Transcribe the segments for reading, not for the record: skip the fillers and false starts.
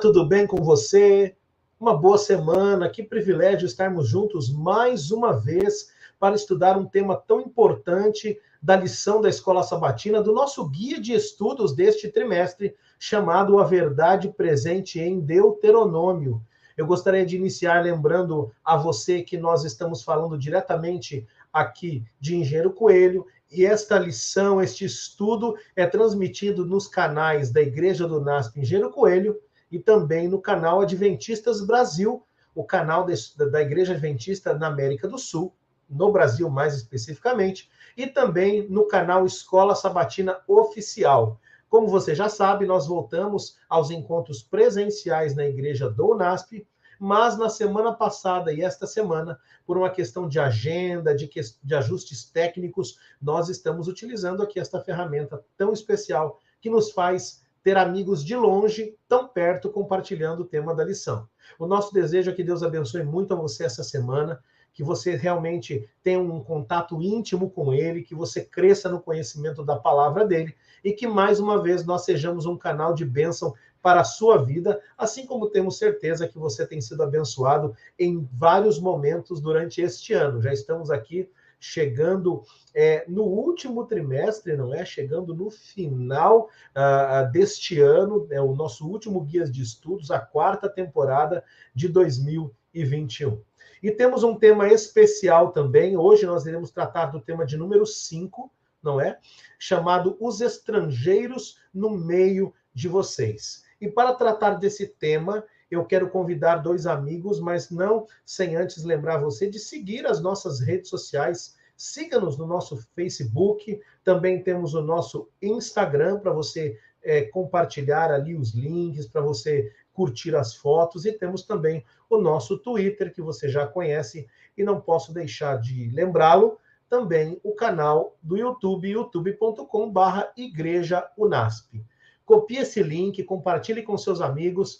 tudo bem com você? Uma boa semana, que privilégio estarmos juntos mais uma vez para estudar um tema tão importante da lição da Escola Sabatina, do nosso guia de estudos deste trimestre, chamado A Verdade Presente em Deuteronômio. Eu gostaria de iniciar lembrando a você que nós estamos falando diretamente aqui de Engenheiro Coelho, e esta lição, este estudo é transmitido nos canais da Igreja do NASP Engenheiro Coelho e também no canal Adventistas Brasil, o canal da Igreja Adventista na América do Sul, no Brasil mais especificamente, e também no canal Escola Sabatina Oficial. Como você já sabe, nós voltamos aos encontros presenciais na Igreja do NASP, mas na semana passada e esta semana, por uma questão de agenda, de ajustes técnicos, nós estamos utilizando aqui esta ferramenta tão especial que nos faz ter amigos de longe, tão perto, compartilhando o tema da lição. O nosso desejo é que Deus abençoe muito a você essa semana, que você realmente tenha um contato íntimo com Ele, que você cresça no conhecimento da palavra dEle, e que, mais uma vez, nós sejamos um canal de bênção para a sua vida, assim como temos certeza que você tem sido abençoado em vários momentos durante este ano. Já estamos aqui chegando no último trimestre, não é? Chegando no final deste ano, é o nosso último guia de estudos, a 4ª temporada de 2021. E temos um tema especial também. Hoje nós iremos tratar do tema de número 5, não é? Chamado Os Estrangeiros no Meio de Vocês. E para tratar desse tema, eu quero convidar 2 amigos, mas não sem antes lembrar você de seguir as nossas redes sociais. Siga-nos no nosso Facebook, também temos o nosso Instagram para você compartilhar ali os links, para você curtir as fotos, e temos também o nosso Twitter, que você já conhece, e não posso deixar de lembrá-lo, também o canal do YouTube, youtube.com/Igreja Unasp. Copie esse link, compartilhe com seus amigos,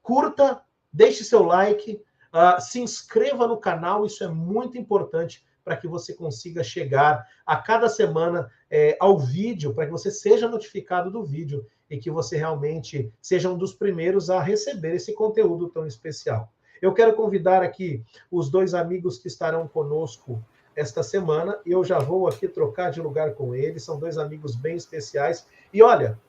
curta, deixe seu like, se inscreva no canal, isso é muito importante para que você consiga chegar a cada semana ao vídeo, para que você seja notificado do vídeo e que você realmente seja um dos primeiros a receber esse conteúdo tão especial. Eu quero convidar aqui os 2 amigos que estarão conosco esta semana, e eu já vou aqui trocar de lugar com eles, são 2 amigos bem especiais. E olha,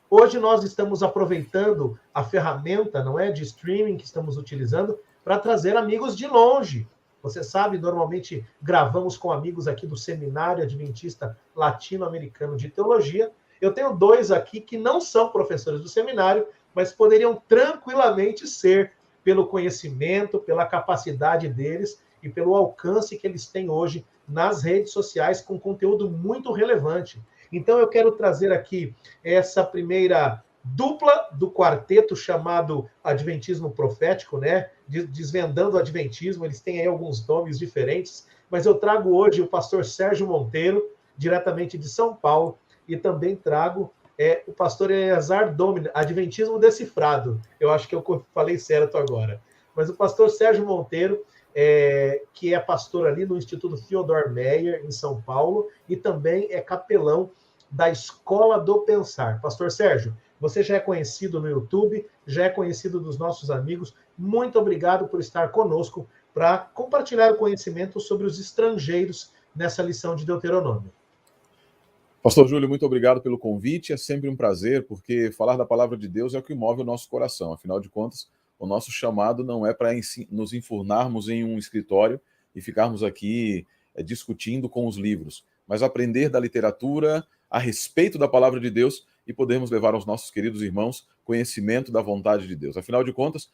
hoje nós estamos aproveitando a ferramenta, não é, de streaming que estamos utilizando para trazer amigos de longe. Você sabe, normalmente gravamos com amigos aqui do Seminário Adventista Latino-Americano de Teologia. Eu tenho 2 aqui que não são professores do seminário, mas poderiam tranquilamente ser, pelo conhecimento, pela capacidade deles e pelo alcance que eles têm hoje nas redes sociais com conteúdo muito relevante. Então, eu quero trazer aqui essa primeira dupla do quarteto chamado Adventismo Profético, né? Desvendando o Adventismo, eles têm aí alguns nomes diferentes, mas eu trago hoje o pastor Sérgio Monteiro, diretamente de São Paulo, e também trago o pastor Eleazar Domini, Adventismo Decifrado. Eu acho que eu falei certo agora. Mas o pastor Sérgio Monteiro, que é pastor ali no Instituto Theodor Meyer, em São Paulo, e também é capelão da Escola do Pensar. Pastor Sérgio, você já é conhecido no YouTube, já é conhecido dos nossos amigos. Muito obrigado por estar conosco para compartilhar o conhecimento sobre os estrangeiros nessa lição de Deuteronômio. Pastor Júlio, muito obrigado pelo convite. É sempre um prazer, porque falar da palavra de Deus é o que move o nosso coração. Afinal de contas, o nosso chamado não é para nos enfurnarmos em um escritório e ficarmos aqui discutindo com os livros, mas aprender da literatura a respeito da palavra de Deus e podermos levar aos nossos queridos irmãos conhecimento da vontade de Deus. Afinal de contas,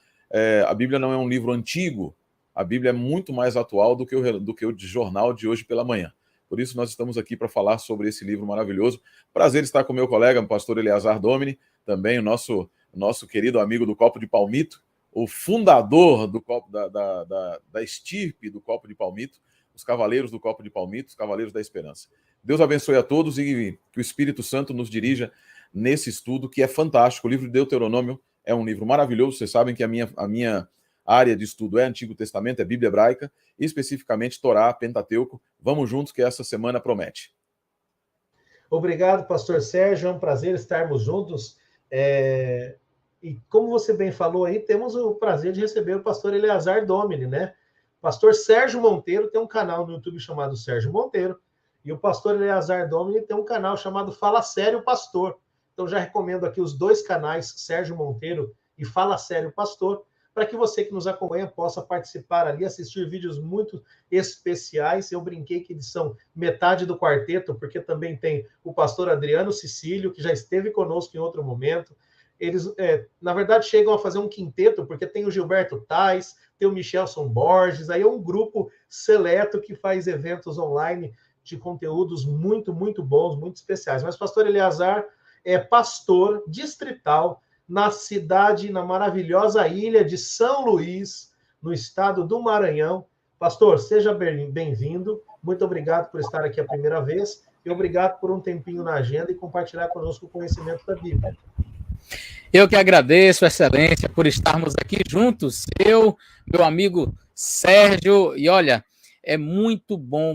a Bíblia não é um livro antigo, a Bíblia é muito mais atual do que o jornal de hoje pela manhã. Por isso, nós estamos aqui para falar sobre esse livro maravilhoso. Prazer estar com meu colega, o pastor Eleazar Domini, também o nosso querido amigo do Copo de Palmito, o fundador do copo da estirpe do Copo de Palmito, os Cavaleiros do Copo de Palmito, os Cavaleiros da Esperança. Deus abençoe a todos e que o Espírito Santo nos dirija nesse estudo, que é fantástico. O livro de Deuteronômio é um livro maravilhoso. Vocês sabem que a minha área de estudo é Antigo Testamento, é Bíblia Hebraica, especificamente Torá, Pentateuco. Vamos juntos que essa semana promete. Obrigado, pastor Sérgio. É um prazer estarmos juntos. E como você bem falou aí, temos o prazer de receber o pastor Eleazar Domini, né? O pastor Sérgio Monteiro tem um canal no YouTube chamado Sérgio Monteiro, e o pastor Eleazar Domini tem um canal chamado Fala Sério Pastor. Então já recomendo aqui os dois canais, Sérgio Monteiro e Fala Sério Pastor, para que você que nos acompanha possa participar ali, assistir vídeos muito especiais. Eu brinquei que eles são metade do quarteto, porque também tem o pastor Adriano Cecílio, que já esteve conosco em outro momento. Eles, na verdade, chegam a fazer um quinteto, porque tem o Gilberto Tais, tem o Michelson Borges, aí é um grupo seleto que faz eventos online de conteúdos muito, muito bons, muito especiais. Mas pastor Eleazar é pastor distrital na cidade, na maravilhosa ilha de São Luís, no estado do Maranhão. Pastor, seja bem-vindo. Muito obrigado por estar aqui a primeira vez e obrigado por um tempinho na agenda e compartilhar conosco o conhecimento da Bíblia. Eu que agradeço, Excelência, por estarmos aqui juntos. Eu, meu amigo Sérgio, e olha, é muito bom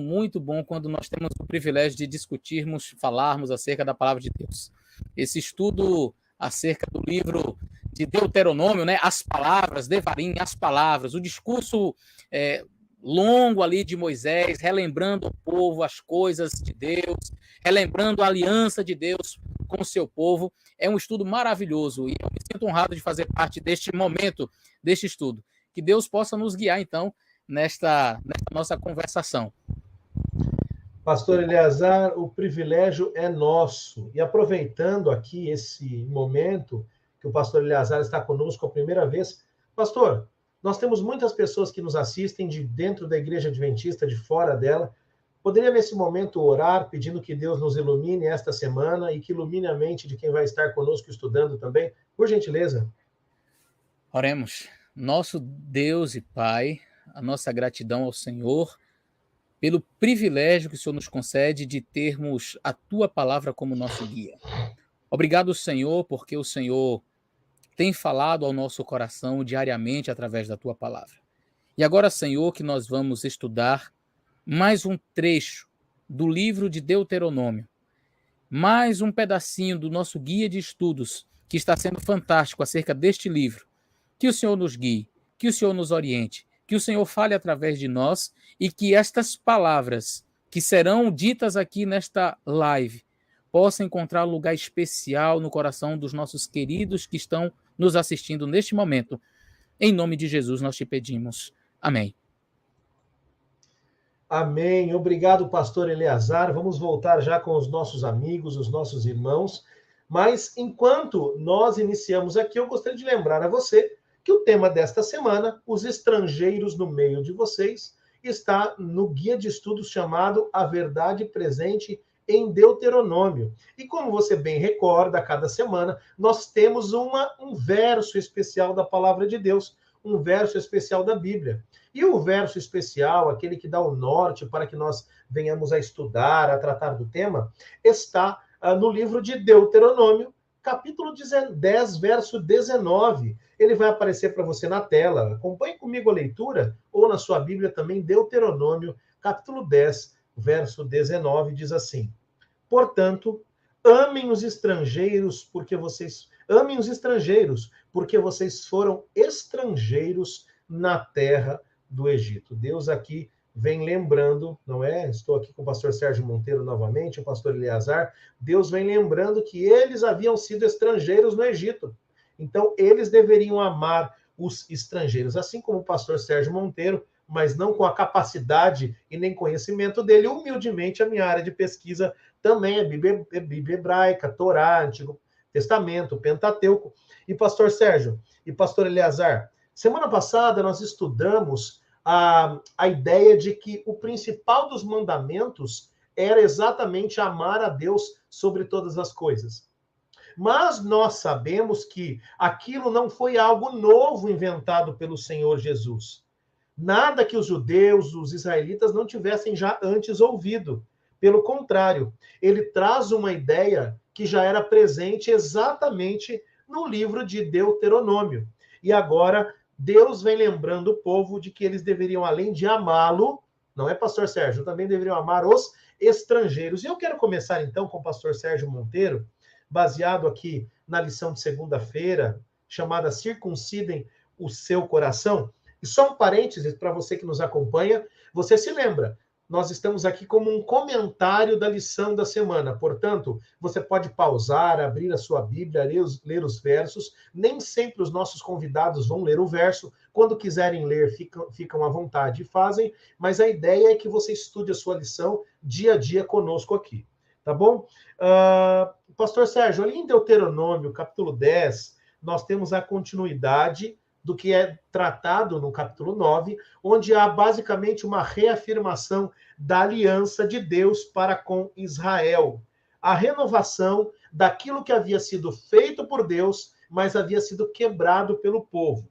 quando nós temos o privilégio de discutirmos, falarmos acerca da palavra de Deus. Esse estudo acerca do livro de Deuteronômio, né? As palavras, Devarim, as palavras, o discurso longo ali de Moisés, relembrando o povo, as coisas de Deus, relembrando a aliança de Deus com o seu povo. É um estudo maravilhoso e eu me sinto honrado de fazer parte deste momento, deste estudo. Que Deus possa nos guiar, então, nesta nossa conversação. Pastor Eleazar, o privilégio é nosso. E aproveitando aqui esse momento que o pastor Eleazar está conosco a primeira vez, pastor, nós temos muitas pessoas que nos assistem de dentro da Igreja Adventista, de fora dela. Poderia, nesse momento, orar, pedindo que Deus nos ilumine esta semana e que ilumine a mente de quem vai estar conosco estudando também? Por gentileza. Oremos. Nosso Deus e Pai, a nossa gratidão ao Senhor pelo privilégio que o Senhor nos concede de termos a Tua palavra como nosso guia. Obrigado, Senhor, porque o Senhor tem falado ao nosso coração diariamente através da Tua palavra. E agora, Senhor, que nós vamos estudar mais um trecho do livro de Deuteronômio, mais um pedacinho do nosso guia de estudos, que está sendo fantástico acerca deste livro. Que o Senhor nos guie, que o Senhor nos oriente, que o Senhor fale através de nós e que estas palavras que serão ditas aqui nesta live possam encontrar lugar especial no coração dos nossos queridos que estão nos assistindo neste momento. Em nome de Jesus nós te pedimos. Amém. Amém. Obrigado, pastor Eleazar. Vamos voltar já com os nossos amigos, os nossos irmãos. Mas enquanto nós iniciamos aqui, eu gostaria de lembrar a você que o tema desta semana, os estrangeiros no meio de vocês, está no guia de estudos chamado A Verdade Presente em Deuteronômio. E como você bem recorda, a cada semana nós temos um verso especial da palavra de Deus, um verso especial da Bíblia. E o verso especial, aquele que dá o norte para que nós venhamos a estudar, a tratar do tema, está no livro de Deuteronômio, capítulo 10, verso 19. Ele vai aparecer para você na tela. Acompanhe comigo a leitura, ou na sua Bíblia também, Deuteronômio, capítulo 10, verso 19, diz assim: Portanto, amem os estrangeiros, porque vocês foram estrangeiros na terra do Egito. Deus aqui vem lembrando, não é? Estou aqui com o pastor Sérgio Monteiro novamente, o pastor Eleazar. Deus vem lembrando que eles haviam sido estrangeiros no Egito. Então, eles deveriam amar os estrangeiros, assim como o pastor Sérgio Monteiro, mas não com a capacidade e nem conhecimento dele. Humildemente, a minha área de pesquisa também é Bíblia hebraica, Torá, Antigo Testamento, Pentateuco. E pastor Sérgio e pastor Eleazar, semana passada nós estudamos a ideia de que o principal dos mandamentos era exatamente amar a Deus sobre todas as coisas. Mas nós sabemos que aquilo não foi algo novo inventado pelo Senhor Jesus. Nada que os judeus, os israelitas não tivessem já antes ouvido. Pelo contrário, ele traz uma ideia que já era presente exatamente no livro de Deuteronômio. E agora Deus vem lembrando o povo de que eles deveriam, além de amá-lo, não é, pastor Sérgio, também deveriam amar os estrangeiros. E eu quero começar, então, com o pastor Sérgio Monteiro, baseado aqui na lição de segunda-feira, chamada Circuncidem o Seu Coração. E só um parênteses para você que nos acompanha, você se lembra, nós estamos aqui como um comentário da lição da semana. Portanto, você pode pausar, abrir a sua Bíblia, ler os versos. Nem sempre os nossos convidados vão ler o verso. Quando quiserem ler, ficam à vontade e fazem. Mas a ideia é que você estude a sua lição dia a dia conosco aqui. Tá bom? Pastor Sérgio, ali em Deuteronômio, capítulo 10, nós temos a continuidade do que é tratado no capítulo 9, onde há basicamente uma reafirmação da aliança de Deus para com Israel. A renovação daquilo que havia sido feito por Deus, mas havia sido quebrado pelo povo.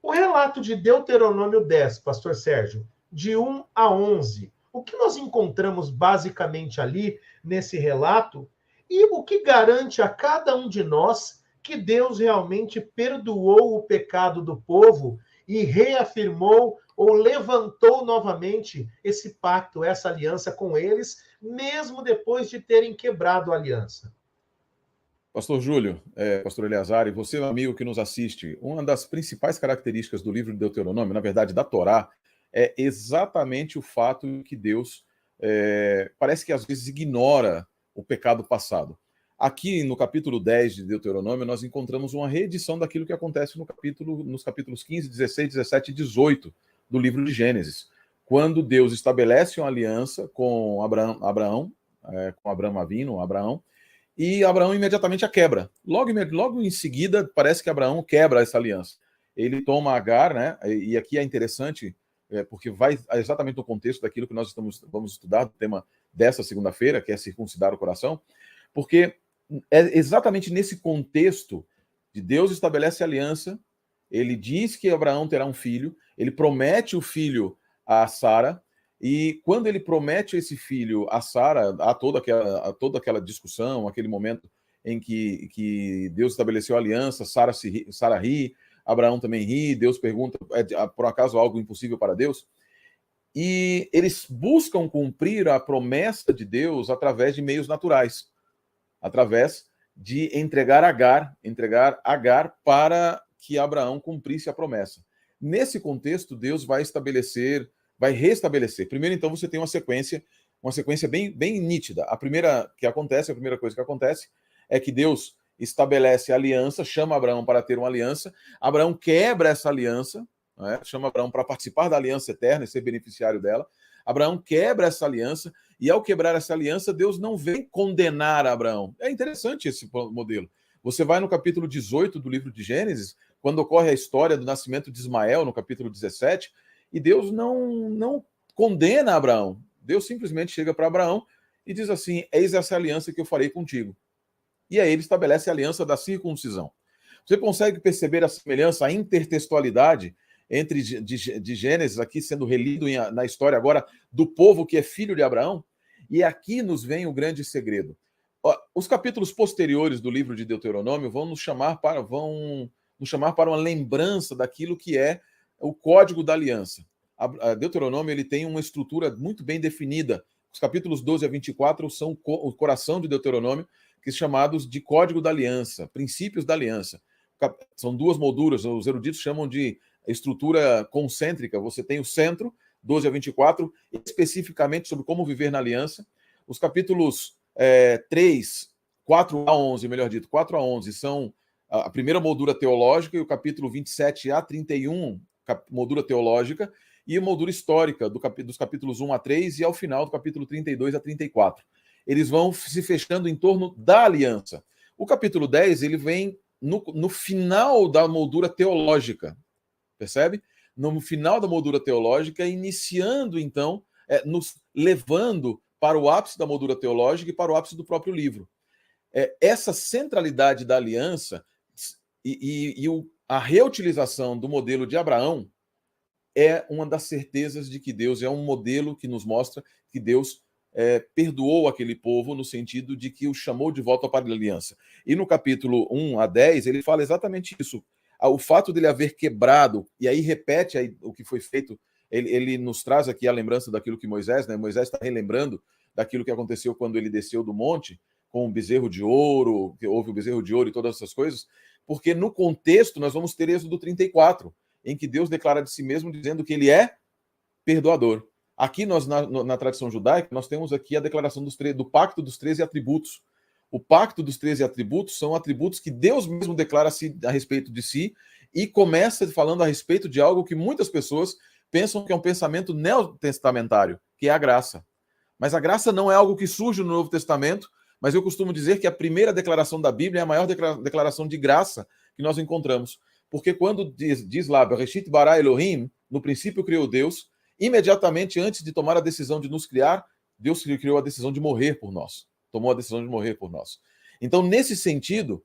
O relato de Deuteronômio 10, pastor Sérgio, de 1 a 11, o que nós encontramos basicamente ali nesse relato e o que garante a cada um de nós que Deus realmente perdoou o pecado do povo e reafirmou ou levantou novamente esse pacto, essa aliança com eles, mesmo depois de terem quebrado a aliança. Pastor Júlio, pastor Eleazar, e você, amigo que nos assiste, uma das principais características do livro de Deuteronômio, na verdade da Torá, é exatamente o fato que Deus parece que às vezes ignora o pecado passado. Aqui no capítulo 10 de Deuteronômio, nós encontramos uma reedição daquilo que acontece nos capítulos 15, 16, 17 e 18 do livro de Gênesis, quando Deus estabelece uma aliança com Abraão, e Abraão imediatamente a quebra. Logo em seguida, parece que Abraão quebra essa aliança. Ele toma Agar, né? E aqui é interessante, porque vai exatamente no contexto daquilo que nós vamos estudar, do tema dessa segunda-feira, que é circuncidar o coração, porque é exatamente nesse contexto de Deus estabelece a aliança, ele diz que Abraão terá um filho, ele promete o filho a Sara, e quando ele promete esse filho a Sara, há toda aquela discussão, aquele momento em que Deus estabeleceu a aliança, Sara ri, Abraão também ri, Deus pergunta, por acaso algo impossível para Deus? E eles buscam cumprir a promessa de Deus através de meios naturais, através de entregar Agar para que Abraão cumprisse a promessa. Nesse contexto, Deus vai restabelecer. Primeiro, então, você tem uma sequência bem nítida. A primeira coisa que acontece é que Deus estabelece a aliança, chama Abraão para ter uma aliança, Abraão quebra essa aliança, né? Chama Abraão para participar da aliança eterna e ser beneficiário dela. Abraão quebra essa aliança, e ao quebrar essa aliança, Deus não vem condenar Abraão. É interessante esse modelo. Você vai no capítulo 18 do livro de Gênesis, quando ocorre a história do nascimento de Ismael, no capítulo 17, e Deus não condena Abraão. Deus simplesmente chega para Abraão e diz assim: eis essa aliança que eu farei contigo. E aí ele estabelece a aliança da circuncisão. Você consegue perceber a semelhança, a intertextualidade entre de Gênesis, aqui sendo relido na história agora do povo que é filho de Abraão? E aqui nos vem o grande segredo. Os capítulos posteriores do livro de Deuteronômio vão nos chamar para uma lembrança daquilo que é o código da aliança. A Deuteronômio ele tem uma estrutura muito bem definida. Os capítulos 12 a 24 são o coração de Deuteronômio, que são chamados de código da aliança, princípios da aliança. São duas molduras, os eruditos chamam de estrutura concêntrica. Você tem o centro, 12 a 24, especificamente sobre como viver na aliança. Os capítulos 4 a 11 são a primeira moldura teológica, e o capítulo 27 a 31, moldura teológica, e a moldura histórica dos capítulos 1 a 3 e ao final do capítulo 32 a 34. Eles vão se fechando em torno da aliança. O capítulo 10 ele vem no final da moldura teológica, percebe? No final da moldura teológica, iniciando, então, nos levando para o ápice da moldura teológica e para o ápice do próprio livro. Essa centralidade da aliança a reutilização do modelo de Abraão é uma das certezas de que Deus é um modelo que nos mostra que Deus perdoou aquele povo no sentido de que o chamou de volta para a aliança. E no capítulo 1 a 10, ele fala exatamente isso. O fato dele haver quebrado, e aí repete o que foi feito, ele nos traz aqui a lembrança daquilo que Moisés está relembrando daquilo que aconteceu quando ele desceu do monte com o bezerro de ouro, que houve o bezerro de ouro e todas essas coisas, porque no contexto nós vamos ter Êxodo 34, em que Deus declara de si mesmo dizendo que ele é perdoador. Aqui nós, na tradição judaica, nós temos aqui a declaração do pacto dos 13 atributos. O pacto dos 13 atributos são atributos que Deus mesmo declara a respeito de si e começa falando a respeito de algo que muitas pessoas pensam que é um pensamento neotestamentário, que é a graça. Mas a graça não é algo que surge no Novo Testamento, mas eu costumo dizer que a primeira declaração da Bíblia é a maior declaração de graça que nós encontramos. Porque quando diz lá, Bereshit bara Elohim, no princípio criou Deus, imediatamente antes de tomar a decisão de nos criar, Deus criou a decisão de morrer por nós. Tomou a decisão de morrer por nós. Então, nesse sentido,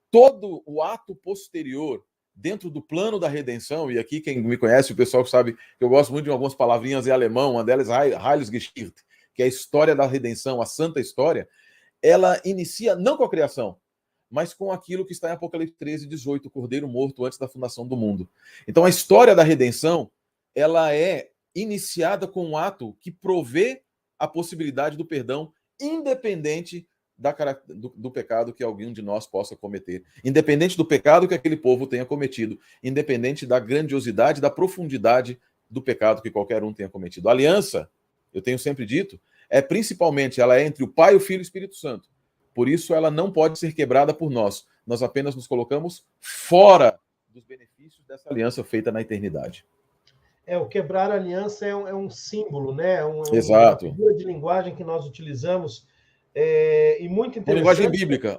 todo o ato posterior dentro do plano da redenção, e aqui quem me conhece, o pessoal que sabe que eu gosto muito de algumas palavrinhas em alemão, uma delas Heilsgeschichte, que é a história da redenção, a santa história, ela inicia não com a criação, mas com aquilo que está em Apocalipse 13:18, o Cordeiro morto antes da fundação do mundo. Então a história da redenção, ela é iniciada com um ato que provê a possibilidade do perdão, independente do pecado que alguém de nós possa cometer, independente do pecado que aquele povo tenha cometido, independente da grandiosidade, da profundidade do pecado que qualquer um tenha cometido. A aliança, eu tenho sempre dito, principalmente, ela é entre o Pai, o Filho e o Espírito Santo. Por isso, ela não pode ser quebrada por nós. Nós apenas nos colocamos fora dos benefícios dessa aliança feita na eternidade. O quebrar a aliança é um símbolo, né? Exato. Uma figura de linguagem que nós utilizamos e muito interessante.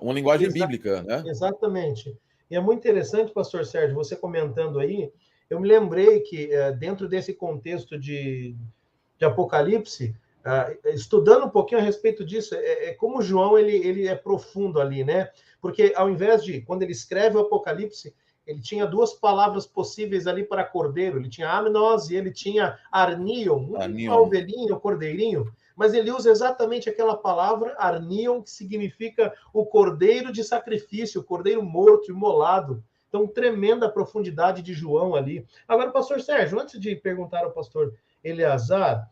Uma linguagem bíblica, né? Exatamente. E é muito interessante, pastor Sérgio, você comentando aí, eu me lembrei que dentro desse contexto de Apocalipse, estudando um pouquinho a respeito disso, como João ele é profundo ali, né? Porque ao invés de, quando ele escreve o Apocalipse, ele tinha duas palavras possíveis ali para cordeiro. Ele tinha amnos e ele tinha arnion, uma ovelhinha, um cordeirinho. Mas ele usa exatamente aquela palavra arnion, que significa o cordeiro de sacrifício, o cordeiro morto, imolado. Então, tremenda profundidade de João ali. Agora, pastor Sérgio, antes de perguntar ao pastor Eleazar,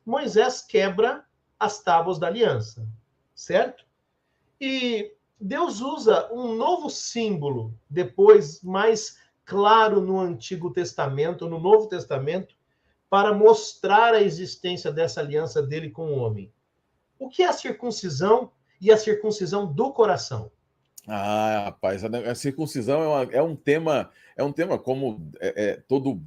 Moisés quebra as tábuas da aliança, certo? E Deus usa um novo símbolo, depois mais claro no Antigo Testamento, no Novo Testamento, para mostrar a existência dessa aliança dele com o homem. O que é a circuncisão e a circuncisão do coração? Rapaz, a circuncisão é um tema como todo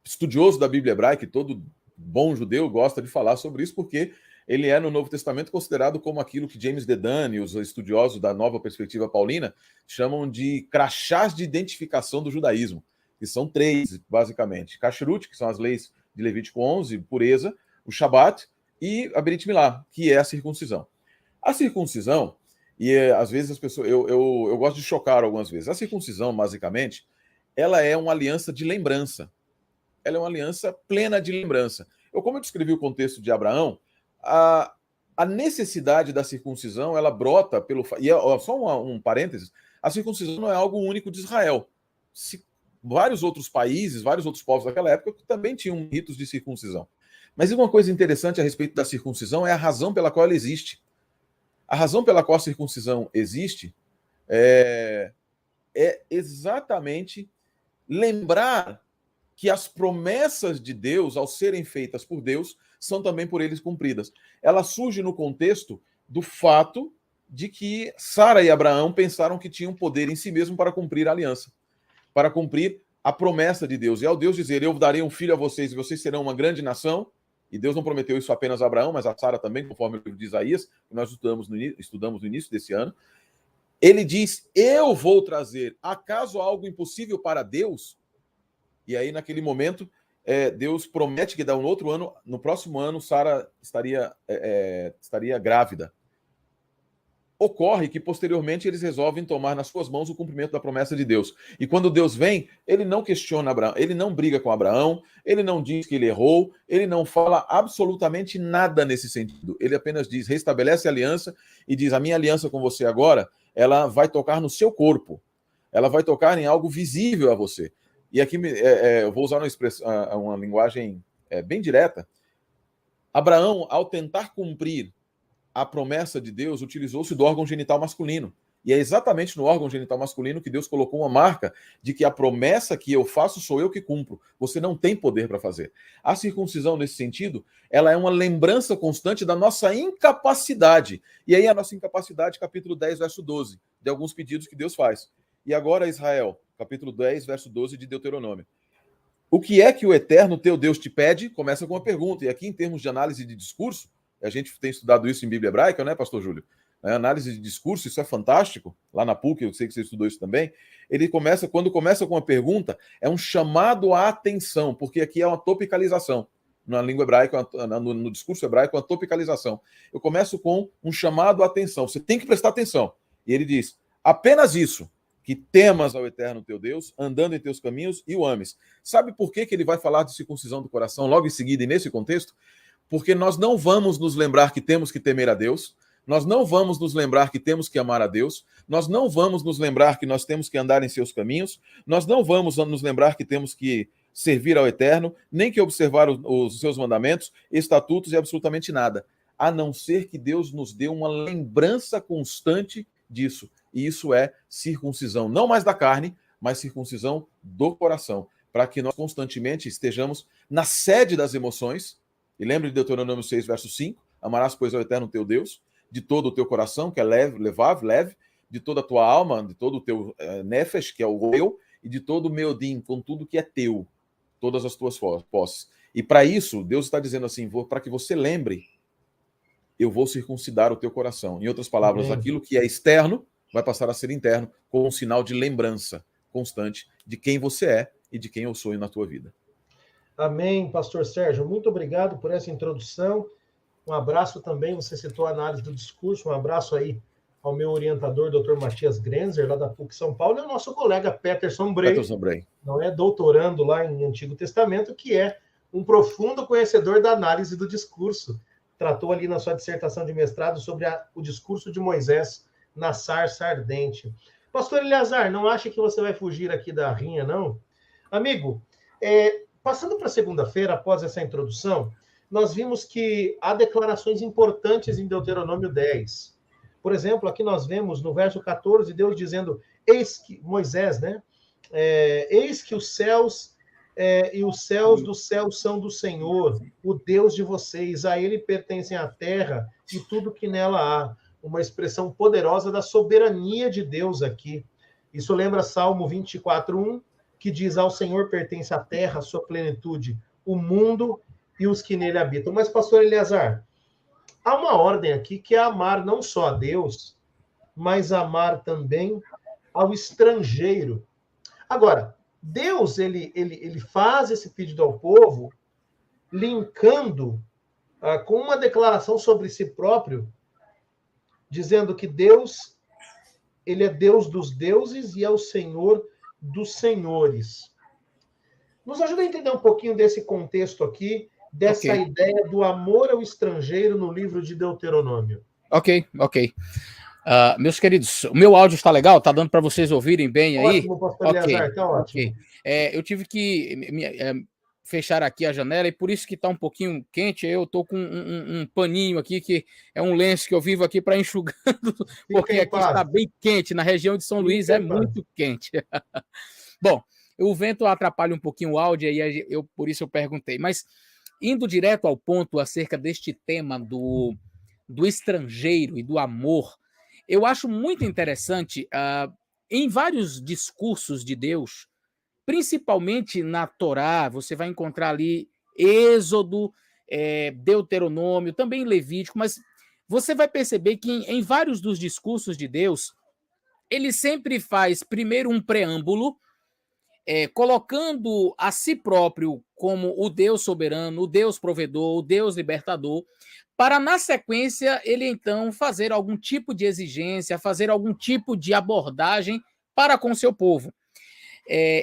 estudioso da Bíblia hebraica, todo bom judeu gosta de falar sobre isso, porque ele é, no Novo Testamento, considerado como aquilo que James Dedan e os estudiosos da nova perspectiva paulina chamam de crachás de identificação do judaísmo, que são 3, basicamente. Kashrut, que são as leis de Levítico 11, pureza, o Shabat e a Brit Milá, que é a circuncisão. A circuncisão, e às vezes as pessoas... Eu gosto de chocar algumas vezes. A circuncisão, basicamente, ela é uma aliança de lembrança. Ela é uma aliança plena de lembrança. Como eu descrevi o contexto de Abraão, a necessidade da circuncisão, ela brota pelo... E só um parênteses, a circuncisão não é algo único de Israel. Vários outros países, vários outros povos daquela época também tinham ritos de circuncisão. Mas uma coisa interessante a respeito da circuncisão é a razão pela qual ela existe. A razão pela qual a circuncisão existe é exatamente lembrar que as promessas de Deus, ao serem feitas por Deus, são também por eles cumpridas. Ela surge no contexto do fato de que Sara e Abraão pensaram que tinham poder em si mesmo para cumprir a aliança, para cumprir a promessa de Deus. E ao Deus dizer, eu darei um filho a vocês e vocês serão uma grande nação, e Deus não prometeu isso apenas a Abraão, mas a Sara também, conforme o livro de Isaías, que nós estudamos no início desse ano, ele diz, eu vou trazer, acaso algo impossível para Deus? E aí, naquele momento, Deus promete que dá um outro ano, no próximo ano, Sara estaria grávida. Ocorre que, posteriormente, eles resolvem tomar nas suas mãos o cumprimento da promessa de Deus. E quando Deus vem, ele não questiona Abraão, ele não briga com Abraão, ele não diz que ele errou, ele não fala absolutamente nada nesse sentido. Ele apenas diz, restabelece a aliança e diz, a minha aliança com você agora, ela vai tocar no seu corpo. Ela vai tocar em algo visível a você. E aqui eu vou usar uma linguagem bem direta. Abraão, ao tentar cumprir a promessa de Deus, utilizou-se do órgão genital masculino. E é exatamente no órgão genital masculino que Deus colocou uma marca de que a promessa que eu faço sou eu que cumpro. Você não tem poder para fazer. A circuncisão, nesse sentido, ela é uma lembrança constante da nossa incapacidade. E aí a nossa incapacidade, capítulo 10, verso 12, de alguns pedidos que Deus faz. E agora, Israel, capítulo 10, verso 12 de Deuteronômio. O que é que o eterno teu Deus te pede? Começa com uma pergunta. E aqui, em termos de análise de discurso, a gente tem estudado isso em Bíblia Hebraica, né, pastor Júlio? Análise de discurso, isso é fantástico. Lá na PUC, eu sei que você estudou isso também. Ele começa, quando começa com uma pergunta, é um chamado à atenção, porque aqui é uma topicalização. Na língua hebraica, no discurso hebraico, é uma topicalização. Eu começo com um chamado à atenção. Você tem que prestar atenção. E ele diz, apenas isso, que temas ao eterno teu Deus, andando em teus caminhos e o ames. Sabe por que ele vai falar de circuncisão do coração logo em seguida e nesse contexto? Porque nós não vamos nos lembrar que temos que temer a Deus, nós não vamos nos lembrar que temos que amar a Deus, nós não vamos nos lembrar que nós temos que andar em seus caminhos, nós não vamos nos lembrar que temos que servir ao Eterno, nem que observar os seus mandamentos, estatutos e absolutamente nada, a não ser que Deus nos dê uma lembrança constante disso. E isso é circuncisão, não mais da carne, mas circuncisão do coração, para que nós constantemente estejamos na sede das emoções. E lembre de Deuteronômio 6, verso 5, amarás, pois, ao Eterno teu Deus, de todo o teu coração, que é leve, de toda a tua alma, de todo o teu nefesh, que é o eu, e de todo o meodim, com tudo que é teu, todas as tuas posses. E para isso, Deus está dizendo assim, para que você lembre, eu vou circuncidar o teu coração. Em outras palavras, aquilo que é externo vai passar a ser interno, com um sinal de lembrança constante de quem você é e de quem eu sou na tua vida. Amém, pastor Sérgio. Muito obrigado por essa introdução. Um abraço também, você citou a análise do discurso, um abraço aí ao meu orientador, Dr. Matias Grenzer, lá da PUC São Paulo, e ao nosso colega Peterson Bray, não é, doutorando lá em Antigo Testamento, que é um profundo conhecedor da análise do discurso. Tratou ali na sua dissertação de mestrado sobre o discurso de Moisés na sarça ardente. Pastor Eleazar, não acha que você vai fugir aqui da rinha, não? Amigo, passando para segunda-feira, após essa introdução, nós vimos que há declarações importantes em Deuteronômio 10. Por exemplo, aqui nós vemos no verso 14, Deus dizendo, eis que, Moisés, né? Eis que os céus e os céus dos céus são do Senhor, o Deus de vocês, a ele pertencem a terra e tudo que nela há. Uma expressão poderosa da soberania de Deus aqui. Isso lembra Salmo 24:1, que diz, ao Senhor pertence a terra, a sua plenitude, o mundo e os que nele habitam. Mas, pastor Eleazar, há uma ordem aqui que é amar não só a Deus, mas amar também ao estrangeiro. Agora, Deus, ele faz esse pedido ao povo, linkando com uma declaração sobre si próprio, dizendo que Deus, ele é Deus dos deuses e é o Senhor dos senhores. Nos ajuda a entender um pouquinho desse contexto aqui, dessa ideia do amor ao estrangeiro no livro de Deuteronômio. Ok. Meus queridos, o meu áudio está legal? Está dando para vocês ouvirem bem aí? Ótimo, pastor Eleazar, está ótimo. Eu tive que fechar aqui a janela e por isso que está um pouquinho quente. Eu estou com um paninho aqui, que é um lenço que eu vivo aqui para enxugando, porque aqui está bem quente. Na região de São Luís é muito quente. Bom, o vento atrapalha um pouquinho o áudio, aí por isso eu perguntei. Mas, indo direto ao ponto acerca deste tema do estrangeiro e do amor, eu acho muito interessante, em vários discursos de Deus, principalmente na Torá, você vai encontrar ali Êxodo, Deuteronômio, também Levítico, mas você vai perceber que em vários dos discursos de Deus, ele sempre faz primeiro um preâmbulo, colocando a si próprio como o Deus soberano, o Deus provedor, o Deus libertador, para, na sequência, ele então fazer algum tipo de exigência, fazer algum tipo de abordagem para com seu povo.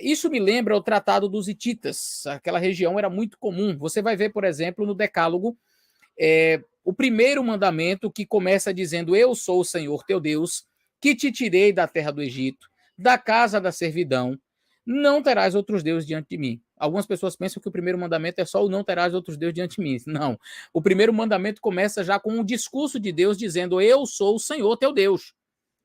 Isso me lembra o Tratado dos Hititas. Aquela região era muito comum. Você vai ver, por exemplo, no Decálogo, o primeiro mandamento que começa dizendo, eu sou o Senhor teu Deus, que te tirei da terra do Egito, da casa da servidão, não terás outros deuses diante de mim. Algumas pessoas pensam que o primeiro mandamento é só o não terás outros deuses diante de mim. Não. O primeiro mandamento começa já com um discurso de Deus dizendo, eu sou o Senhor teu Deus.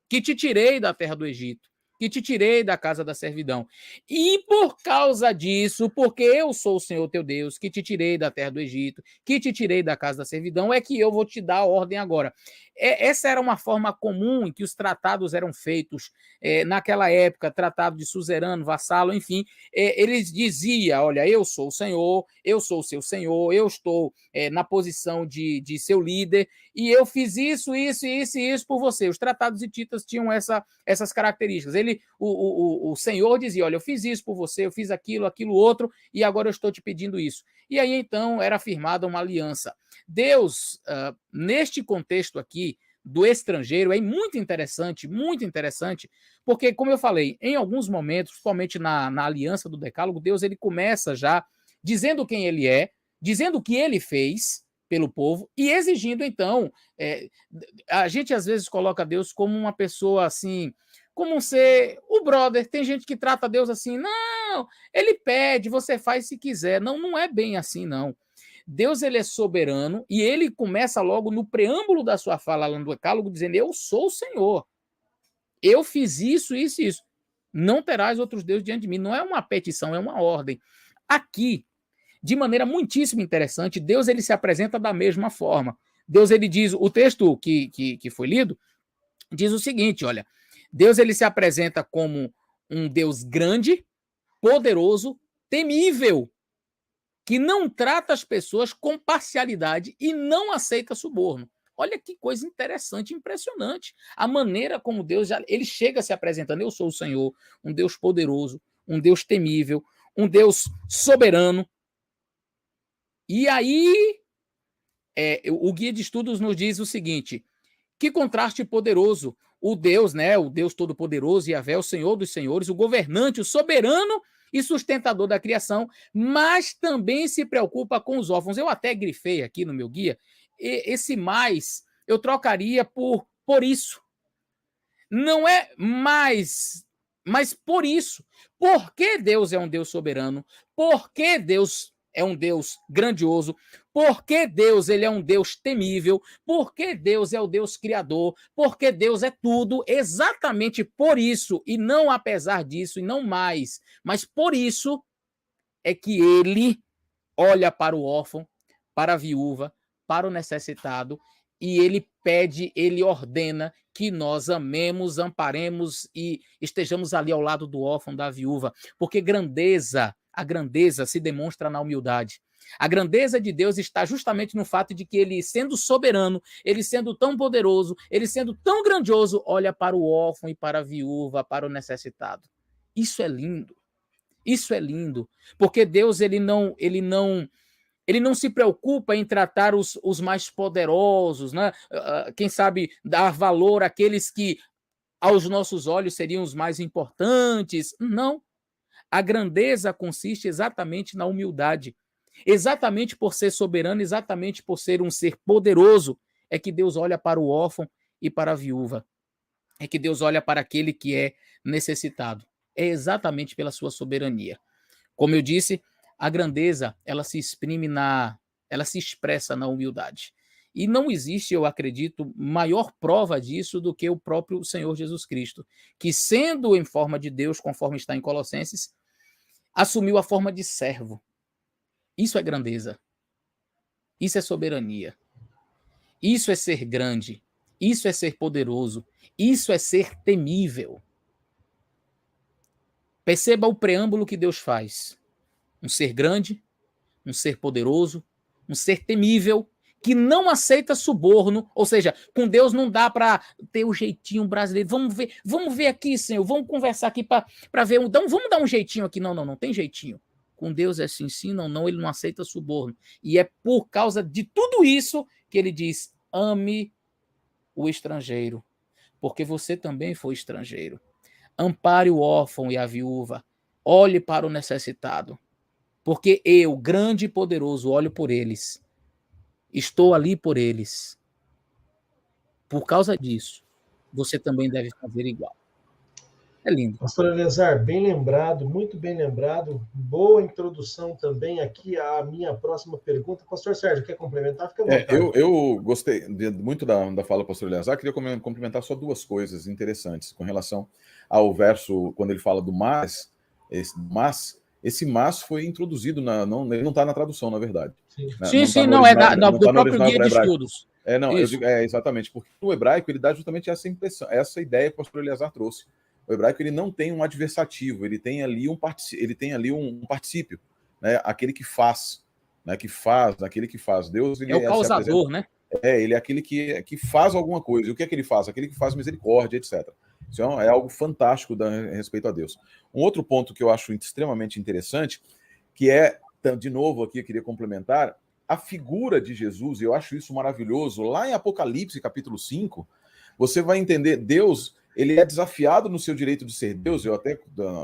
que te tirei da terra do Egito, que te tirei da casa da servidão. E por causa disso, porque eu sou o Senhor teu Deus, que te tirei da terra do Egito, que te tirei da casa da servidão, é que eu vou te dar a ordem agora. Essa era uma forma comum em que os tratados eram feitos naquela época, tratado de suzerano, vassalo, enfim. Eles diziam, olha, eu sou o Senhor, eu sou o seu Senhor, eu estou na posição de seu líder, e eu fiz isso, isso, isso e isso por você. Os tratados hititas tinham essas características. O Senhor dizia, olha, eu fiz isso por você, eu fiz aquilo, aquilo outro, e agora eu estou te pedindo isso. E aí, então, era firmada uma aliança. Deus, neste contexto aqui, do estrangeiro, é muito interessante, porque, como eu falei, em alguns momentos, principalmente na aliança do Decálogo, Deus ele começa já dizendo quem ele é, dizendo o que ele fez pelo povo e exigindo, então, a gente às vezes coloca Deus como uma pessoa assim, como um ser, o brother, tem gente que trata Deus assim, não, ele pede, você faz se quiser, não é bem assim, não. Deus ele é soberano e ele começa logo no preâmbulo da sua fala lá no Decálogo dizendo, eu sou o Senhor, eu fiz isso, isso e isso, não terás outros deuses diante de mim, não é uma petição, é uma ordem. Aqui, de maneira muitíssimo interessante, Deus ele se apresenta da mesma forma. Deus ele diz, o texto que foi lido, diz o seguinte, olha, Deus ele se apresenta como um Deus grande, poderoso, temível, que não trata as pessoas com parcialidade e não aceita suborno. Olha que coisa interessante, impressionante. A maneira como Deus ele chega se apresentando, eu sou o Senhor, um Deus poderoso, um Deus temível, um Deus soberano. E aí, o Guia de Estudos nos diz o seguinte, que contraste poderoso, o Deus, né, o Deus Todo-Poderoso, Yahvé, o Senhor dos Senhores, o governante, o soberano e sustentador da criação, mas também se preocupa com os órfãos. Eu até grifei aqui no meu guia, esse mais eu trocaria por isso. Não é mais, mas por isso. Porque Deus é um Deus soberano, porque Deus é um Deus grandioso, porque Deus ele é um Deus temível, porque Deus é o Deus criador, porque Deus é tudo, exatamente por isso, e não apesar disso, e não mais, mas por isso é que ele olha para o órfão, para a viúva, para o necessitado, e ele pede, ele ordena que nós amemos, amparemos e estejamos ali ao lado do órfão, da viúva, porque a grandeza se demonstra na humildade. A grandeza de Deus está justamente no fato de que ele, sendo soberano, ele sendo tão poderoso, ele sendo tão grandioso, olha para o órfão e para a viúva, para o necessitado. Isso é lindo. Isso é lindo, porque Deus ele não se preocupa em tratar os mais poderosos, né? Quem sabe dar valor àqueles que aos nossos olhos seriam os mais importantes. Não. A grandeza consiste exatamente na humildade. Exatamente por ser soberano, exatamente por ser um ser poderoso, é que Deus olha para o órfão e para a viúva. É que Deus olha para aquele que é necessitado. É exatamente pela sua soberania. Como eu disse, a grandeza, ela se expressa na humildade. E não existe, eu acredito, maior prova disso do que o próprio Senhor Jesus Cristo, que sendo em forma de Deus, conforme está em Colossenses, assumiu a forma de servo. Isso é grandeza. Isso é soberania. Isso é ser grande. Isso é ser poderoso. Isso é ser temível. Perceba o preâmbulo que Deus faz. Um ser grande, um ser poderoso, um ser temível, que não aceita suborno, ou seja, com Deus não dá para ter o jeitinho brasileiro. Vamos ver aqui, Senhor, vamos conversar aqui para ver, vamos dar um jeitinho aqui. Não tem jeitinho. Com Deus é sim, não, ele não aceita suborno. E é por causa de tudo isso que ele diz, ame o estrangeiro, porque você também foi estrangeiro. Ampare o órfão e a viúva, olhe para o necessitado. Porque eu, grande e poderoso, olho por eles. Estou ali por eles. Por causa disso, você também deve fazer igual. É lindo. Pastor Eleazar, bem lembrado, muito bem lembrado. Boa introdução também aqui à minha próxima pergunta. Pastor Sérgio, quer complementar? Fica à vontade. Eu gostei muito da fala do pastor Eleazar, queria complementar só duas coisas interessantes com relação ao verso, quando ele fala do mas, esse mas foi introduzido, ele não está na tradução, na verdade. Sim, sim, Não está sim, no não, original, do no próprio original guia de hebraico. estudos. Eu digo, exatamente, porque no hebraico ele dá justamente essa impressão, essa ideia que o pastor Eleazar trouxe. O hebraico ele não tem um adversativo, ele tem ali um particípio, né? Aquele que faz, né? Aquele que faz. Deus É o se apresenta. causador, né? Ele é aquele que faz alguma coisa. E o que é que ele faz? Aquele que faz misericórdia, etc. Isso é algo fantástico a respeito a Deus. Um outro ponto que eu acho extremamente interessante, que é, de novo aqui, eu queria complementar, a figura de Jesus, e eu acho isso maravilhoso, lá em Apocalipse, capítulo 5, você vai entender, Deus, ele é desafiado no seu direito de ser Deus, eu até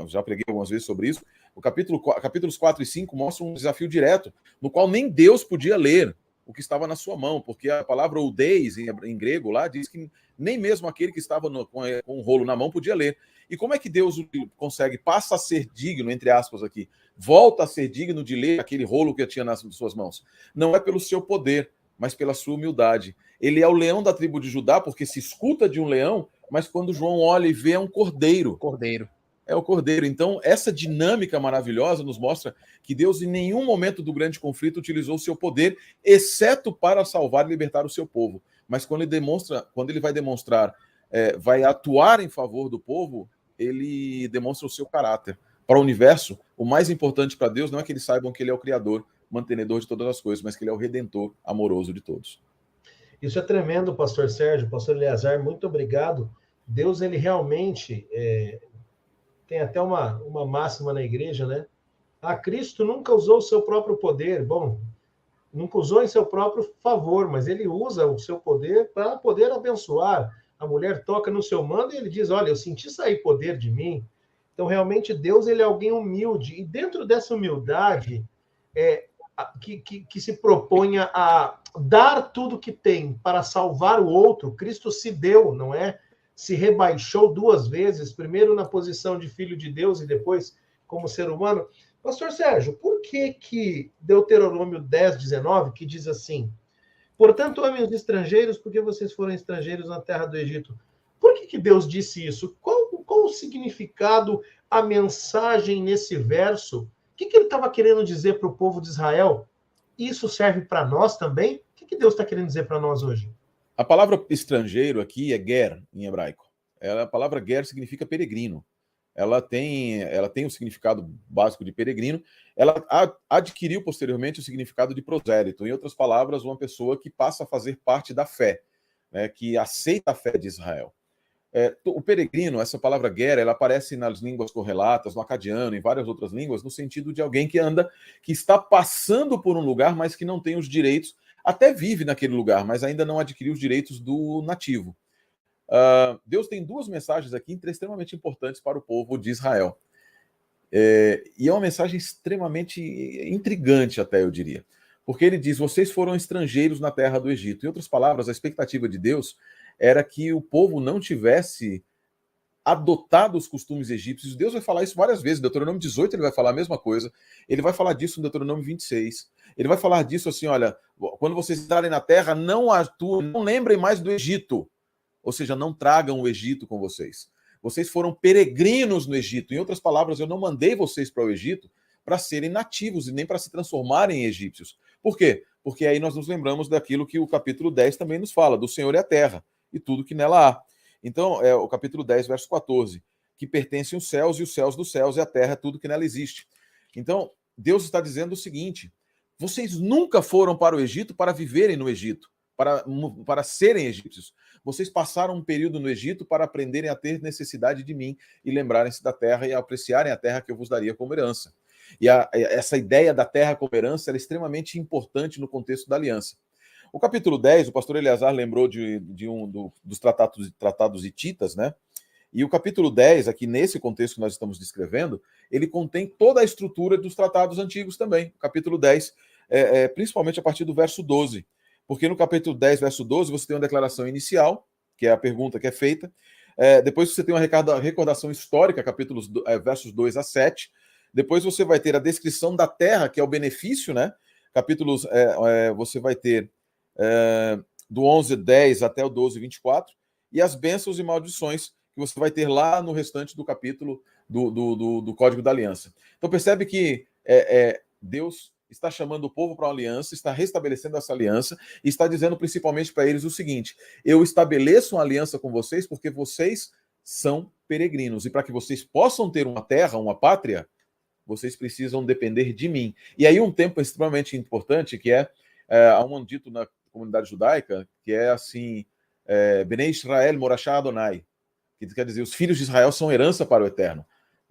já preguei algumas vezes sobre isso, capítulos 4 e 5 mostram um desafio direto, no qual nem Deus podia ler o que estava na sua mão, porque a palavra oudeis, em grego, lá, diz que nem mesmo aquele que estava com um rolo na mão podia ler. E como é que Deus consegue, passa a ser digno, entre aspas aqui, volta a ser digno de ler aquele rolo que tinha nas suas mãos? Não é pelo seu poder, mas pela sua humildade. Ele é o leão da tribo de Judá, porque se escuta de um leão, mas quando João olha e vê, é um cordeiro. Cordeiro. É o cordeiro. Então, essa dinâmica maravilhosa nos mostra que Deus, em nenhum momento do grande conflito, utilizou o seu poder, exceto para salvar e libertar o seu povo. Mas quando ele vai demonstrar, vai atuar em favor do povo, ele demonstra o seu caráter. Para o universo, o mais importante para Deus não é que eles saibam que ele é o Criador, mantenedor de todas as coisas, mas que ele é o Redentor amoroso de todos. Isso é tremendo, pastor Sérgio, pastor Eleazar, muito obrigado. Deus, ele realmente tem até uma máxima na igreja, né? Cristo nunca usou o seu próprio poder. Bom, nunca usou em seu próprio favor, mas ele usa o seu poder para poder abençoar. A mulher toca no seu manto e ele diz: olha, eu senti sair poder de mim. Então, realmente, Deus, ele é alguém humilde. E dentro dessa humildade, que se proponha a dar tudo que tem para salvar o outro, Cristo se deu, não é? Se rebaixou duas vezes, primeiro na posição de filho de Deus e depois como ser humano. Pastor Sérgio, por que Deuteronômio 10, 19, que diz assim: portanto, amem os estrangeiros, porque vocês foram estrangeiros na terra do Egito? Por que Deus disse isso? Qual o significado, a mensagem nesse verso? O que ele estava querendo dizer para o povo de Israel? Isso serve para nós também? O que Deus está querendo dizer para nós hoje? A palavra estrangeiro aqui é ger, em hebraico. A palavra ger significa peregrino. Ela tem o significado básico de peregrino. Ela adquiriu posteriormente o significado de prosélito. Em outras palavras, uma pessoa que passa a fazer parte da fé, né, que aceita a fé de Israel. O peregrino, essa palavra ger, ela aparece nas línguas correlatas, no acadiano, em várias outras línguas, no sentido de alguém que está passando por um lugar, mas que não tem os direitos, até vive naquele lugar, mas ainda não adquiriu os direitos do nativo. Deus tem duas mensagens aqui extremamente importantes para o povo de Israel. E é uma mensagem extremamente intrigante, até eu diria. Porque ele diz: vocês foram estrangeiros na terra do Egito. Em outras palavras, a expectativa de Deus era que o povo não tivesse adotado os costumes egípcios. Deus vai falar isso várias vezes. Em Deuteronômio 18 ele vai falar a mesma coisa. Ele vai falar disso em Deuteronômio 26. Ele vai falar disso assim: olha, quando vocês entrarem na terra, não lembrem mais do Egito. Ou seja, não tragam o Egito com vocês. Vocês foram peregrinos no Egito. Em outras palavras, eu não mandei vocês para o Egito para serem nativos e nem para se transformarem em egípcios. Por quê? Porque aí nós nos lembramos daquilo que o capítulo 10 também nos fala, do Senhor é a terra e tudo que nela há. Então, é o capítulo 10, verso 14, que pertencem os céus e os céus dos céus e a terra, tudo que nela existe. Então, Deus está dizendo o seguinte: vocês nunca foram para o Egito para viverem no Egito, para serem egípcios. Vocês passaram um período no Egito para aprenderem a ter necessidade de mim e lembrarem-se da terra e apreciarem a terra que eu vos daria como herança. E essa ideia da terra como herança é extremamente importante no contexto da aliança. O capítulo 10, o pastor Eleazar lembrou dos tratados hititas, né? E o capítulo 10, aqui nesse contexto que nós estamos descrevendo, ele contém toda a estrutura dos tratados antigos também. O capítulo 10, principalmente a partir do verso 12. Porque no capítulo 10, verso 12, você tem uma declaração inicial, que é a pergunta que é feita. Depois você tem uma recordação histórica, versos 2 a 7. Depois você vai ter a descrição da terra, que é o benefício, né? Capítulos, você vai ter do 11:10 até o 12:24, e as bênçãos e maldições que você vai ter lá no restante do capítulo do Código da Aliança. Então percebe que Deus está chamando o povo para uma aliança, está restabelecendo essa aliança e está dizendo principalmente para eles o seguinte: eu estabeleço uma aliança com vocês porque vocês são peregrinos, e para que vocês possam ter uma terra, uma pátria, vocês precisam depender de mim. E aí um tempo extremamente importante, que há um dito na comunidade judaica, que é assim, Bnei Israel Morashá Adonai, que quer dizer, os filhos de Israel são herança para o Eterno.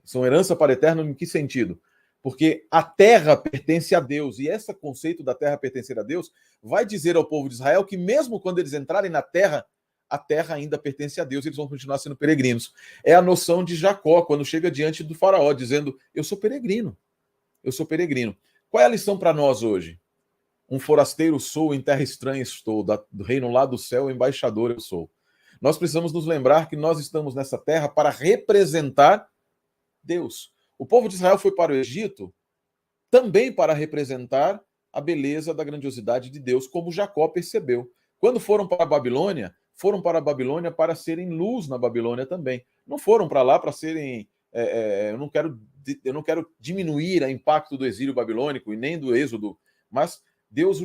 São herança para o Eterno em que sentido? Porque a terra pertence a Deus, e esse conceito da terra pertencer a Deus vai dizer ao povo de Israel que mesmo quando eles entrarem na terra, a terra ainda pertence a Deus, eles vão continuar sendo peregrinos. É a noção de Jacó, quando chega diante do faraó, dizendo, eu sou peregrino, eu sou peregrino. Qual é a lição para nós hoje? Um forasteiro sou, em terra estranha estou, do reino lá do céu, embaixador eu sou. Nós precisamos nos lembrar que nós estamos nessa terra para representar Deus. O povo de Israel foi para o Egito também para representar a beleza da grandiosidade de Deus, como Jacó percebeu. Quando foram para a Babilônia para serem luz na Babilônia também. Não foram para lá para serem... eu não quero diminuir o impacto do exílio babilônico e nem do êxodo, mas Deus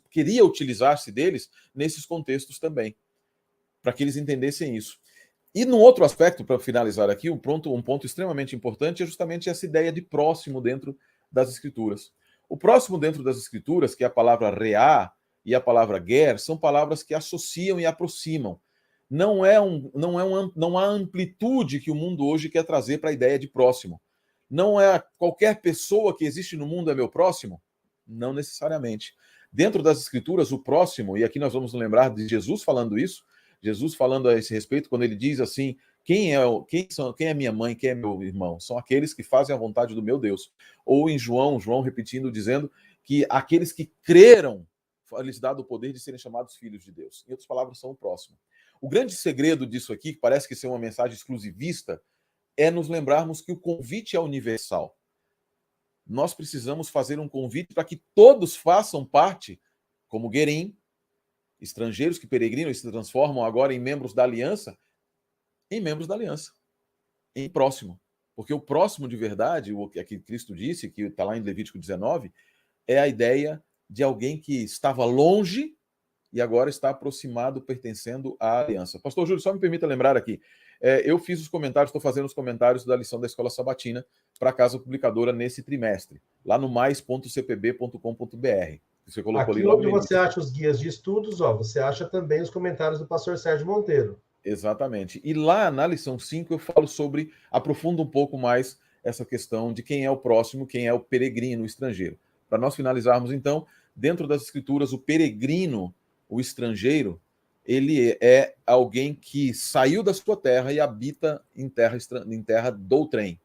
queria utilizar-se deles nesses contextos também, para que eles entendessem isso. E num outro aspecto, para finalizar aqui, um ponto extremamente importante é justamente essa ideia de próximo dentro das Escrituras. O próximo dentro das Escrituras, que é a palavra reá e a palavra ger, são palavras que associam e aproximam. Não há amplitude que o mundo hoje quer trazer para a ideia de próximo. Não é qualquer pessoa que existe no mundo é meu próximo? Não necessariamente. Dentro das Escrituras, o próximo, e aqui nós vamos nos lembrar de Jesus falando isso, Jesus falando a esse respeito, quando ele diz assim, quem é minha mãe, quem é meu irmão? São aqueles que fazem a vontade do meu Deus. Ou em João repetindo, dizendo que aqueles que creram, lhes dado o poder de serem chamados filhos de Deus. Em outras palavras, são o próximo. O grande segredo disso aqui, que parece que ser uma mensagem exclusivista, é nos lembrarmos que o convite é universal. Nós precisamos fazer um convite para que todos façam parte, como Guerim, estrangeiros que peregrinam e se transformam agora em membros da aliança, em próximo. Porque o próximo de verdade, o que Cristo disse, que está lá em Levítico 19, é a ideia de alguém que estava longe e agora está aproximado, pertencendo à aliança. Pastor Júlio, só me permita lembrar aqui, eu fiz os comentários, estou fazendo os comentários da lição da Escola Sabatina para a Casa Publicadora nesse trimestre, lá no mais.cpb.com.br. Você colocou aqui onde você acha os guias de estudos, você acha também os comentários do pastor Sérgio Monteiro. Exatamente. E lá na lição 5 eu falo aprofundo um pouco mais essa questão de quem é o próximo, quem é o peregrino, o estrangeiro. Para nós finalizarmos, então, dentro das Escrituras, o peregrino, o estrangeiro, ele é alguém que saiu da sua terra e habita em terra doutrem,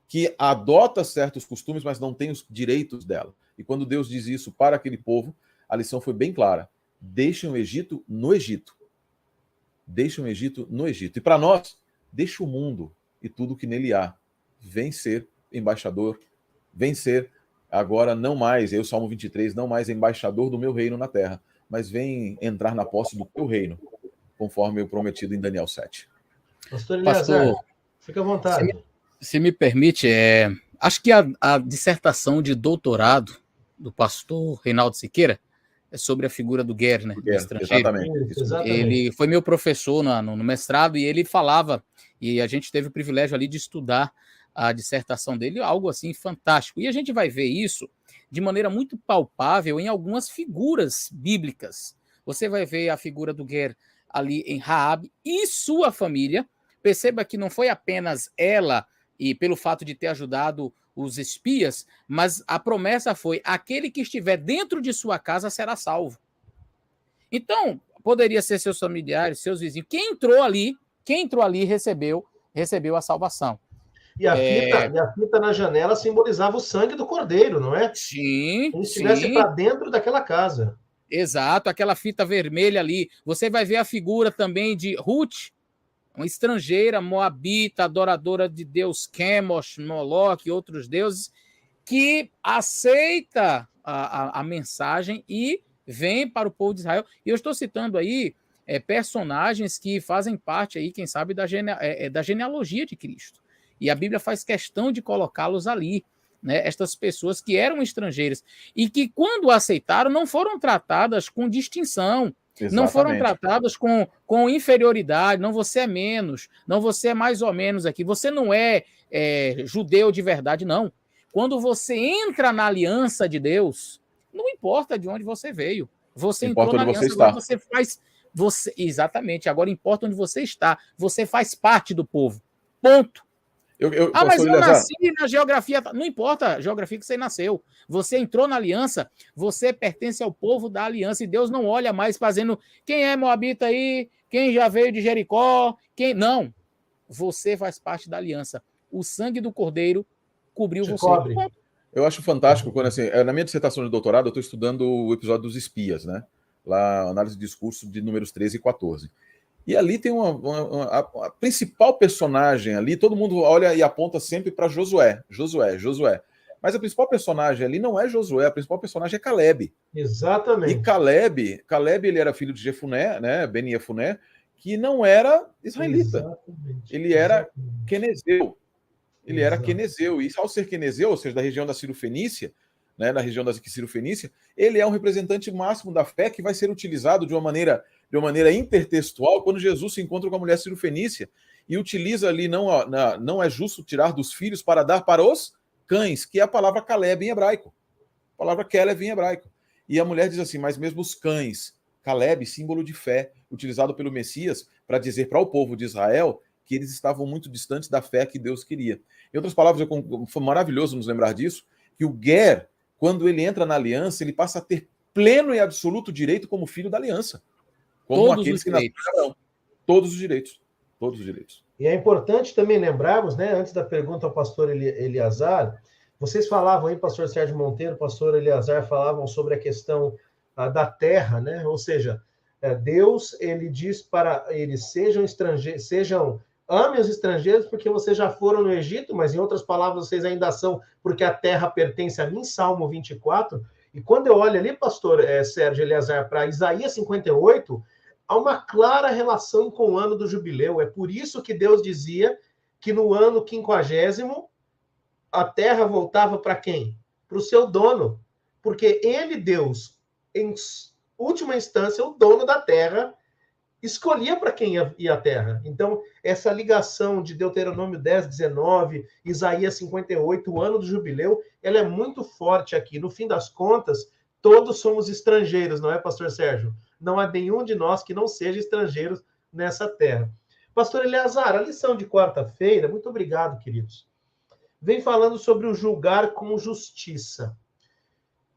que adota certos costumes, mas não tem os direitos dela. E quando Deus diz isso para aquele povo, a lição foi bem clara. Deixem o Egito no Egito. Deixem o Egito no Egito. E para nós, deixa o mundo e tudo que nele há. Vem ser embaixador, vem ser agora não mais, Salmo 23, não mais embaixador do meu reino na terra, mas vem entrar na posse do teu reino, conforme eu prometido em Daniel 7. Pastor Eleazar, fica à vontade. Se me permite, acho que a dissertação de doutorado do pastor Reinaldo Siqueira é sobre a figura do ger, né? Do estrangeiro. Exatamente. Ele foi meu professor no mestrado e ele falava, e a gente teve o privilégio ali de estudar a dissertação dele, algo assim fantástico. E a gente vai ver isso de maneira muito palpável em algumas figuras bíblicas. Você vai ver a figura do ger ali em Raabe e sua família. Perceba que não foi apenas ela, e pelo fato de ter ajudado os espias, mas a promessa foi: aquele que estiver dentro de sua casa será salvo. Então, poderia ser seus familiares, seus vizinhos. Quem entrou ali recebeu a salvação. E a fita na janela simbolizava o sangue do cordeiro, não é? Sim. Quem estivesse para dentro daquela casa. Exato, aquela fita vermelha ali. Você vai ver a figura também de Ruth, uma estrangeira, moabita, adoradora de Deus Quemos, Moloque e outros deuses, que aceita a mensagem e vem para o povo de Israel. E eu estou citando aí personagens que fazem parte aí, quem sabe, da genealogia de Cristo. E a Bíblia faz questão de colocá-los ali, né? Estas pessoas que eram estrangeiras e que, quando aceitaram, não foram tratadas com distinção, Exatamente. Não foram tratadas com inferioridade, não você é menos, não você é mais ou menos aqui, você não é judeu de verdade, não. Quando você entra na aliança de Deus, não importa de onde você veio, você entrou na aliança, agora você faz... exatamente, agora importa onde você está, você faz parte do povo, ponto. Mas eu nasci na geografia. Não importa a geografia que você nasceu. Você entrou na aliança, você pertence ao povo da aliança. E Deus não olha mais fazendo quem é moabita aí, quem já veio de Jericó, quem. Não. Você faz parte da aliança. O sangue do Cordeiro cobriu você. Cobre. Eu acho fantástico quando, assim, na minha dissertação de doutorado, eu estou estudando o episódio dos espias, né? Lá, análise de discurso de números 13 e 14. E ali tem a principal personagem ali, todo mundo olha e aponta sempre para Josué. Mas a principal personagem ali não é Josué, a principal personagem é Caleb. Exatamente. E Caleb ele era filho de Jefuné, né, Ben Jefuné, que não era israelita. Exatamente. Ele era quenezeu. Ele era quenezeu. E ao ser quenezeu, ou seja, da região da Ciro-Fenícia, né, na região da Ciro-Fenícia, ele é um representante máximo da fé que vai ser utilizado de uma maneira intertextual quando Jesus se encontra com a mulher Ciro-Fenícia e utiliza ali, não é justo tirar dos filhos para dar para os cães, que é a palavra Caleb em hebraico. A palavra Caleb em hebraico. E a mulher diz assim, mas mesmo os cães, Caleb, símbolo de fé, utilizado pelo Messias para dizer para o povo de Israel que eles estavam muito distantes da fé que Deus queria. Em outras palavras, foi maravilhoso nos lembrar disso, que o Ger, quando ele entra na aliança, ele passa a ter pleno e absoluto direito como filho da aliança. Como todos aqueles os que direitos. nasceram. Todos os direitos. Todos os direitos. E é importante também lembrarmos, né, antes da pergunta ao pastor Eliazar, vocês falavam aí, pastor Sérgio Monteiro, pastor Eliazar, falavam sobre a questão da terra, né? Ou seja, Deus, ele diz para eles, sejam estrangeiros, amem os estrangeiros, porque vocês já foram no Egito, mas em outras palavras, vocês ainda são, porque a terra pertence a mim, Salmo 24. E quando eu olho ali, pastor Sérgio Eliazar, para Isaías 58, há uma clara relação com o ano do jubileu. É por isso que Deus dizia que no ano 50º, a terra voltava para quem? Para o seu dono. Porque ele, Deus, em última instância, o dono da terra, escolhia para quem ia a terra. Então, essa ligação de Deuteronômio 10, 19, Isaías 58, o ano do jubileu, ela é muito forte aqui. No fim das contas, todos somos estrangeiros, não é, pastor Sérgio? Não há nenhum de nós que não seja estrangeiro nessa terra. Pastor Eleazar, a lição de quarta-feira, muito obrigado, queridos, vem falando sobre o julgar com justiça.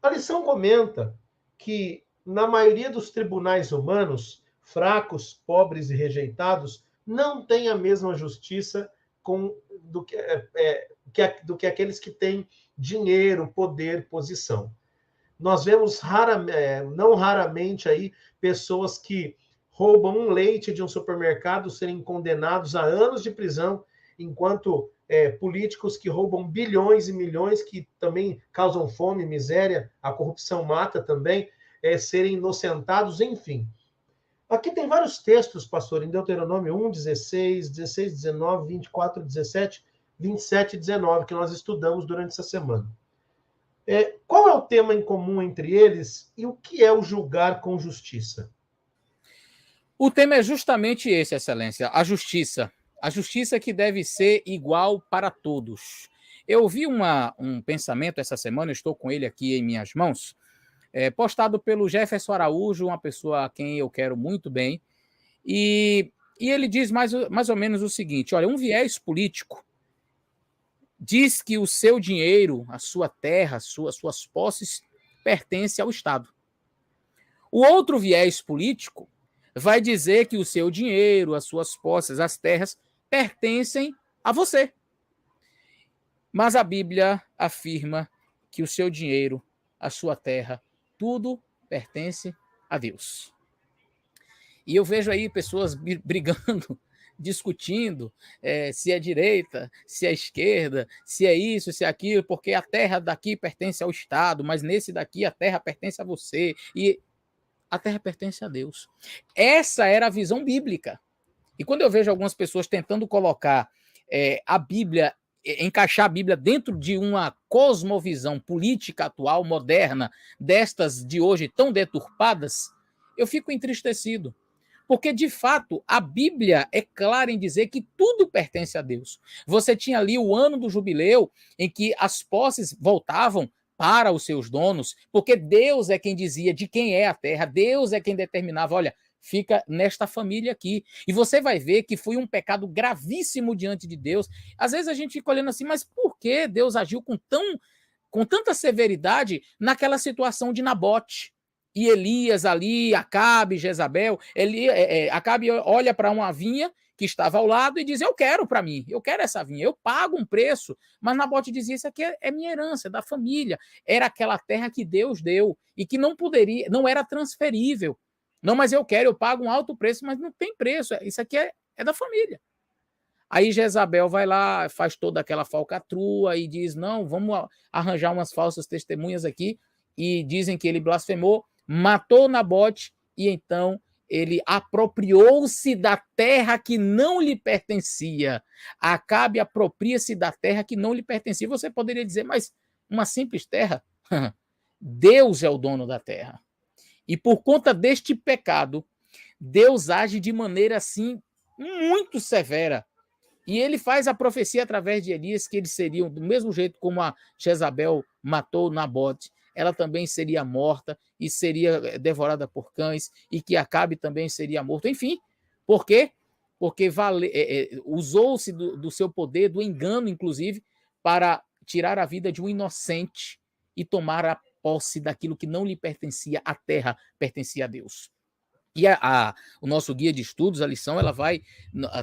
A lição comenta que, na maioria dos tribunais humanos, fracos, pobres e rejeitados não têm a mesma justiça do que aqueles que têm dinheiro, poder, posição. Nós vemos não raramente aí pessoas que roubam um leite de um supermercado serem condenados a anos de prisão, enquanto políticos que roubam bilhões e milhões, que também causam fome, miséria, a corrupção mata também, serem inocentados, enfim. Aqui tem vários textos, pastor, em Deuteronômio 1, 16, 16, 19, 24, 17, 27 e 19, que nós estudamos durante essa semana. Qual é o tema em comum entre eles e o que é o julgar com justiça? O tema é justamente esse, Excelência, a justiça. A justiça que deve ser igual para todos. Eu vi um pensamento essa semana, eu estou com ele aqui em minhas mãos, postado pelo Jefferson Araújo, uma pessoa a quem eu quero muito bem, e ele diz mais ou menos o seguinte, olha, um viés político diz que o seu dinheiro, a sua terra, suas posses, pertence ao Estado. O outro viés político vai dizer que o seu dinheiro, as suas posses, as terras, pertencem a você. Mas a Bíblia afirma que o seu dinheiro, a sua terra, tudo pertence a Deus. E eu vejo aí pessoas brigando, discutindo se é direita, se é esquerda, se é isso, se é aquilo, porque a terra daqui pertence ao Estado, mas nesse daqui a terra pertence a você, e a terra pertence a Deus. Essa era a visão bíblica. E quando eu vejo algumas pessoas tentando colocar a Bíblia, encaixar a Bíblia dentro de uma cosmovisão política atual, moderna, destas de hoje tão deturpadas, eu fico entristecido. Porque, de fato, a Bíblia é clara em dizer que tudo pertence a Deus. Você tinha ali o ano do jubileu, em que as posses voltavam para os seus donos, porque Deus é quem dizia de quem é a terra, Deus é quem determinava, olha, fica nesta família aqui. E você vai ver que foi um pecado gravíssimo diante de Deus. Às vezes a gente fica olhando assim, mas por que Deus agiu com tanta severidade naquela situação de Nabote? E Elias ali, Acabe, Jezabel, Acabe olha para uma vinha que estava ao lado e diz, eu quero para mim, eu quero essa vinha, eu pago um preço. Mas Nabote dizia, isso aqui é minha herança, é da família. Era aquela terra que Deus deu e que não poderia, não era transferível. Não, mas eu quero, eu pago um alto preço, mas não tem preço, isso aqui é da família. Aí Jezabel vai lá, faz toda aquela falcatrua e diz, não, vamos arranjar umas falsas testemunhas aqui, e dizem que ele blasfemou, matou Nabote, e então ele apropriou-se da terra que não lhe pertencia. Acabe apropria-se da terra que não lhe pertencia. Você poderia dizer, mas uma simples terra? Deus é o dono da terra. E por conta deste pecado, Deus age de maneira assim muito severa. E ele faz a profecia através de Elias que eles seriam, do mesmo jeito como a Jezabel matou Nabote, ela também seria morta e seria devorada por cães, e que Acabe também seria morto. Enfim, por quê? Porque usou-se do seu poder, do engano, inclusive, para tirar a vida de um inocente e tomar a posse daquilo que não lhe pertencia, a terra pertencia a Deus. E o nosso guia de estudos, a lição, ela vai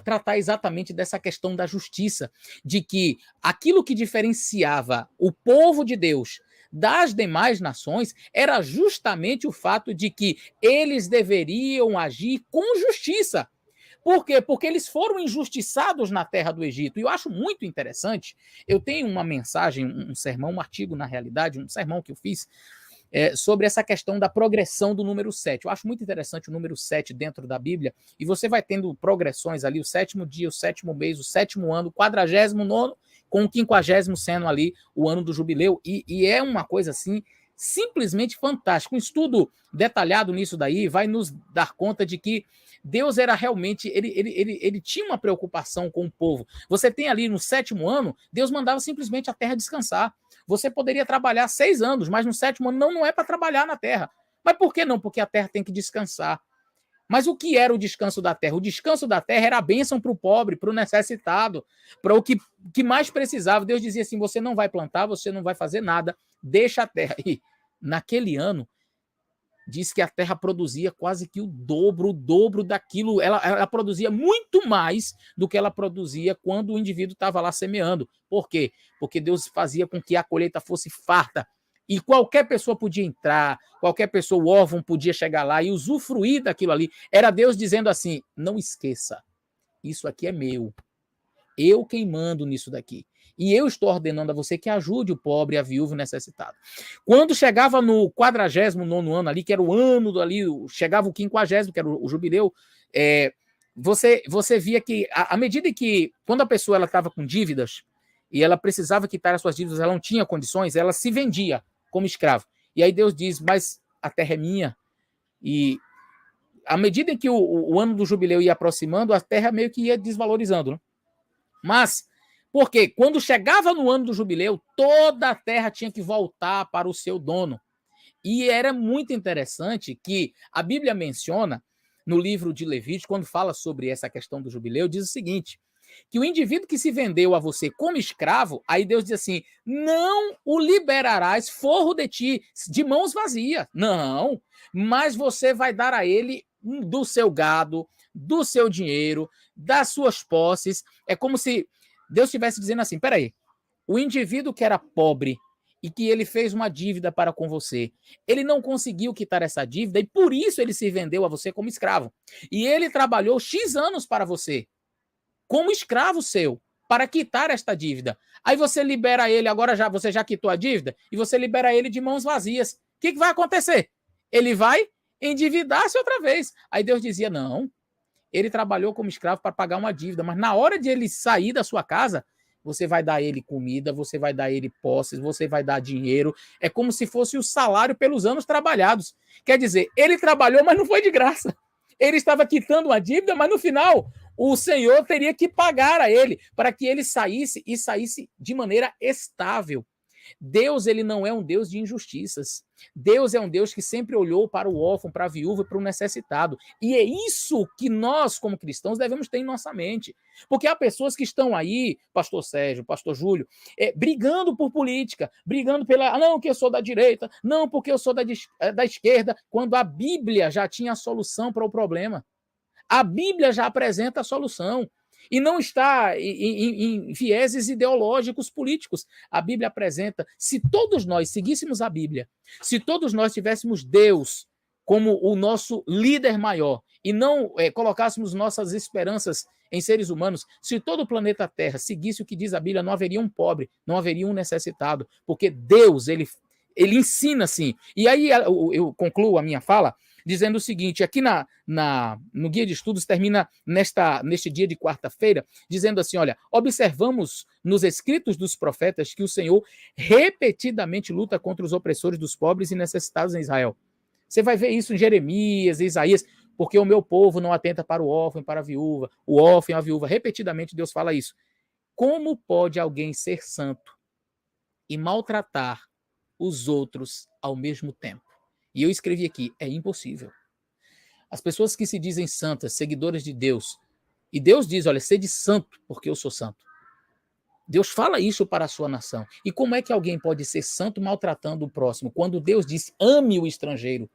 tratar exatamente dessa questão da justiça, de que aquilo que diferenciava o povo de Deus das demais nações era justamente o fato de que eles deveriam agir com justiça. Por quê? Porque eles foram injustiçados na terra do Egito. E eu acho muito interessante, eu tenho uma mensagem, um sermão, um artigo, na realidade, um sermão que eu fiz, sobre essa questão da progressão do número 7. Eu acho muito interessante o número 7 dentro da Bíblia, e você vai tendo progressões ali, o 7º dia, o 7º mês, o 7º ano, o 49º, com o 50º sendo ali o ano do jubileu, e é uma coisa assim, simplesmente fantástica. Um estudo detalhado nisso daí vai nos dar conta de que Deus era realmente, ele tinha uma preocupação com o povo. Você tem ali no 7º ano, Deus mandava simplesmente a terra descansar. Você poderia trabalhar 6 anos, mas no 7º ano não é para trabalhar na terra. Mas por que não? Porque a terra tem que descansar. Mas o que era o descanso da terra? O descanso da terra era a bênção para o pobre, para o necessitado, para o que mais precisava. Deus dizia assim, você não vai plantar, você não vai fazer nada, deixa a terra. E naquele ano, diz que a terra produzia quase que o dobro daquilo. Ela produzia muito mais do que ela produzia quando o indivíduo estava lá semeando. Por quê? Porque Deus fazia com que a colheita fosse farta. E qualquer pessoa podia entrar, qualquer pessoa, o órfão podia chegar lá e usufruir daquilo ali. Era Deus dizendo assim, não esqueça, isso aqui é meu. Eu quem mando nisso daqui. E eu estou ordenando a você que ajude o pobre, a viúva, o necessitado. Quando chegava no 49º ano ali, que era o ano ali, chegava o 50º, que era o jubileu, você via que, à medida que, quando a pessoa estava com dívidas, e ela precisava quitar as suas dívidas, ela não tinha condições, ela se vendia como escravo. E aí Deus diz, mas a terra é minha. E à medida que o ano do jubileu ia aproximando, a terra meio que ia desvalorizando, né? Mas, porque quando chegava no ano do jubileu, toda a terra tinha que voltar para o seu dono. E era muito interessante que a Bíblia menciona, no livro de Levítico, quando fala sobre essa questão do jubileu, diz o seguinte, que o indivíduo que se vendeu a você como escravo, aí Deus diz assim, não o liberarás forro de ti, de mãos vazias. Não, mas você vai dar a ele do seu gado, do seu dinheiro, das suas posses. É como se Deus estivesse dizendo assim, peraí, o indivíduo que era pobre e que ele fez uma dívida para com você, ele não conseguiu quitar essa dívida e por isso ele se vendeu a você como escravo. E ele trabalhou X anos para você. como escravo seu, para quitar esta dívida. Aí você libera ele, agora você já quitou a dívida, e você libera ele de mãos vazias. O que vai acontecer? Ele vai endividar-se outra vez. Aí Deus dizia, não, ele trabalhou como escravo para pagar uma dívida, mas na hora de ele sair da sua casa, você vai dar ele comida, você vai dar ele posses, você vai dar dinheiro. É como se fosse o salário pelos anos trabalhados. Quer dizer, ele trabalhou, mas não foi de graça. Ele estava quitando uma dívida, mas no final o Senhor teria que pagar a ele para que ele saísse e saísse de maneira estável. Deus, ele não é um Deus de injustiças. Deus é um Deus que sempre olhou para o órfão, para a viúva, para o necessitado. E é isso que nós, como cristãos, devemos ter em nossa mente. Porque há pessoas que estão aí, pastor Sérgio, pastor Júlio, brigando por política, brigando pela, não, que eu sou da direita, não, porque eu sou da esquerda, quando a Bíblia já tinha a solução para o problema. A Bíblia já apresenta a solução. E não está em vieses ideológicos políticos. A Bíblia apresenta, se todos nós seguíssemos a Bíblia, se todos nós tivéssemos Deus como o nosso líder maior e não colocássemos nossas esperanças em seres humanos, se todo o planeta Terra seguisse o que diz a Bíblia, não haveria um pobre, não haveria um necessitado, porque Deus, ele ensina assim. E aí eu concluo a minha fala dizendo o seguinte, aqui no Guia de Estudos termina neste dia de quarta-feira, dizendo assim, olha, observamos nos escritos dos profetas que o Senhor repetidamente luta contra os opressores dos pobres e necessitados em Israel. Você vai ver isso em Jeremias, em Isaías, porque o meu povo não atenta para o órfão e para a viúva, o órfão e a viúva, repetidamente Deus fala isso. Como pode alguém ser santo e maltratar os outros ao mesmo tempo? E eu escrevi aqui, é impossível. As pessoas que se dizem santas, seguidoras de Deus, e Deus diz, olha, sede santo, porque eu sou santo. Deus fala isso para a sua nação. E como é que alguém pode ser santo maltratando o próximo? Quando Deus disse, ame o estrangeiro,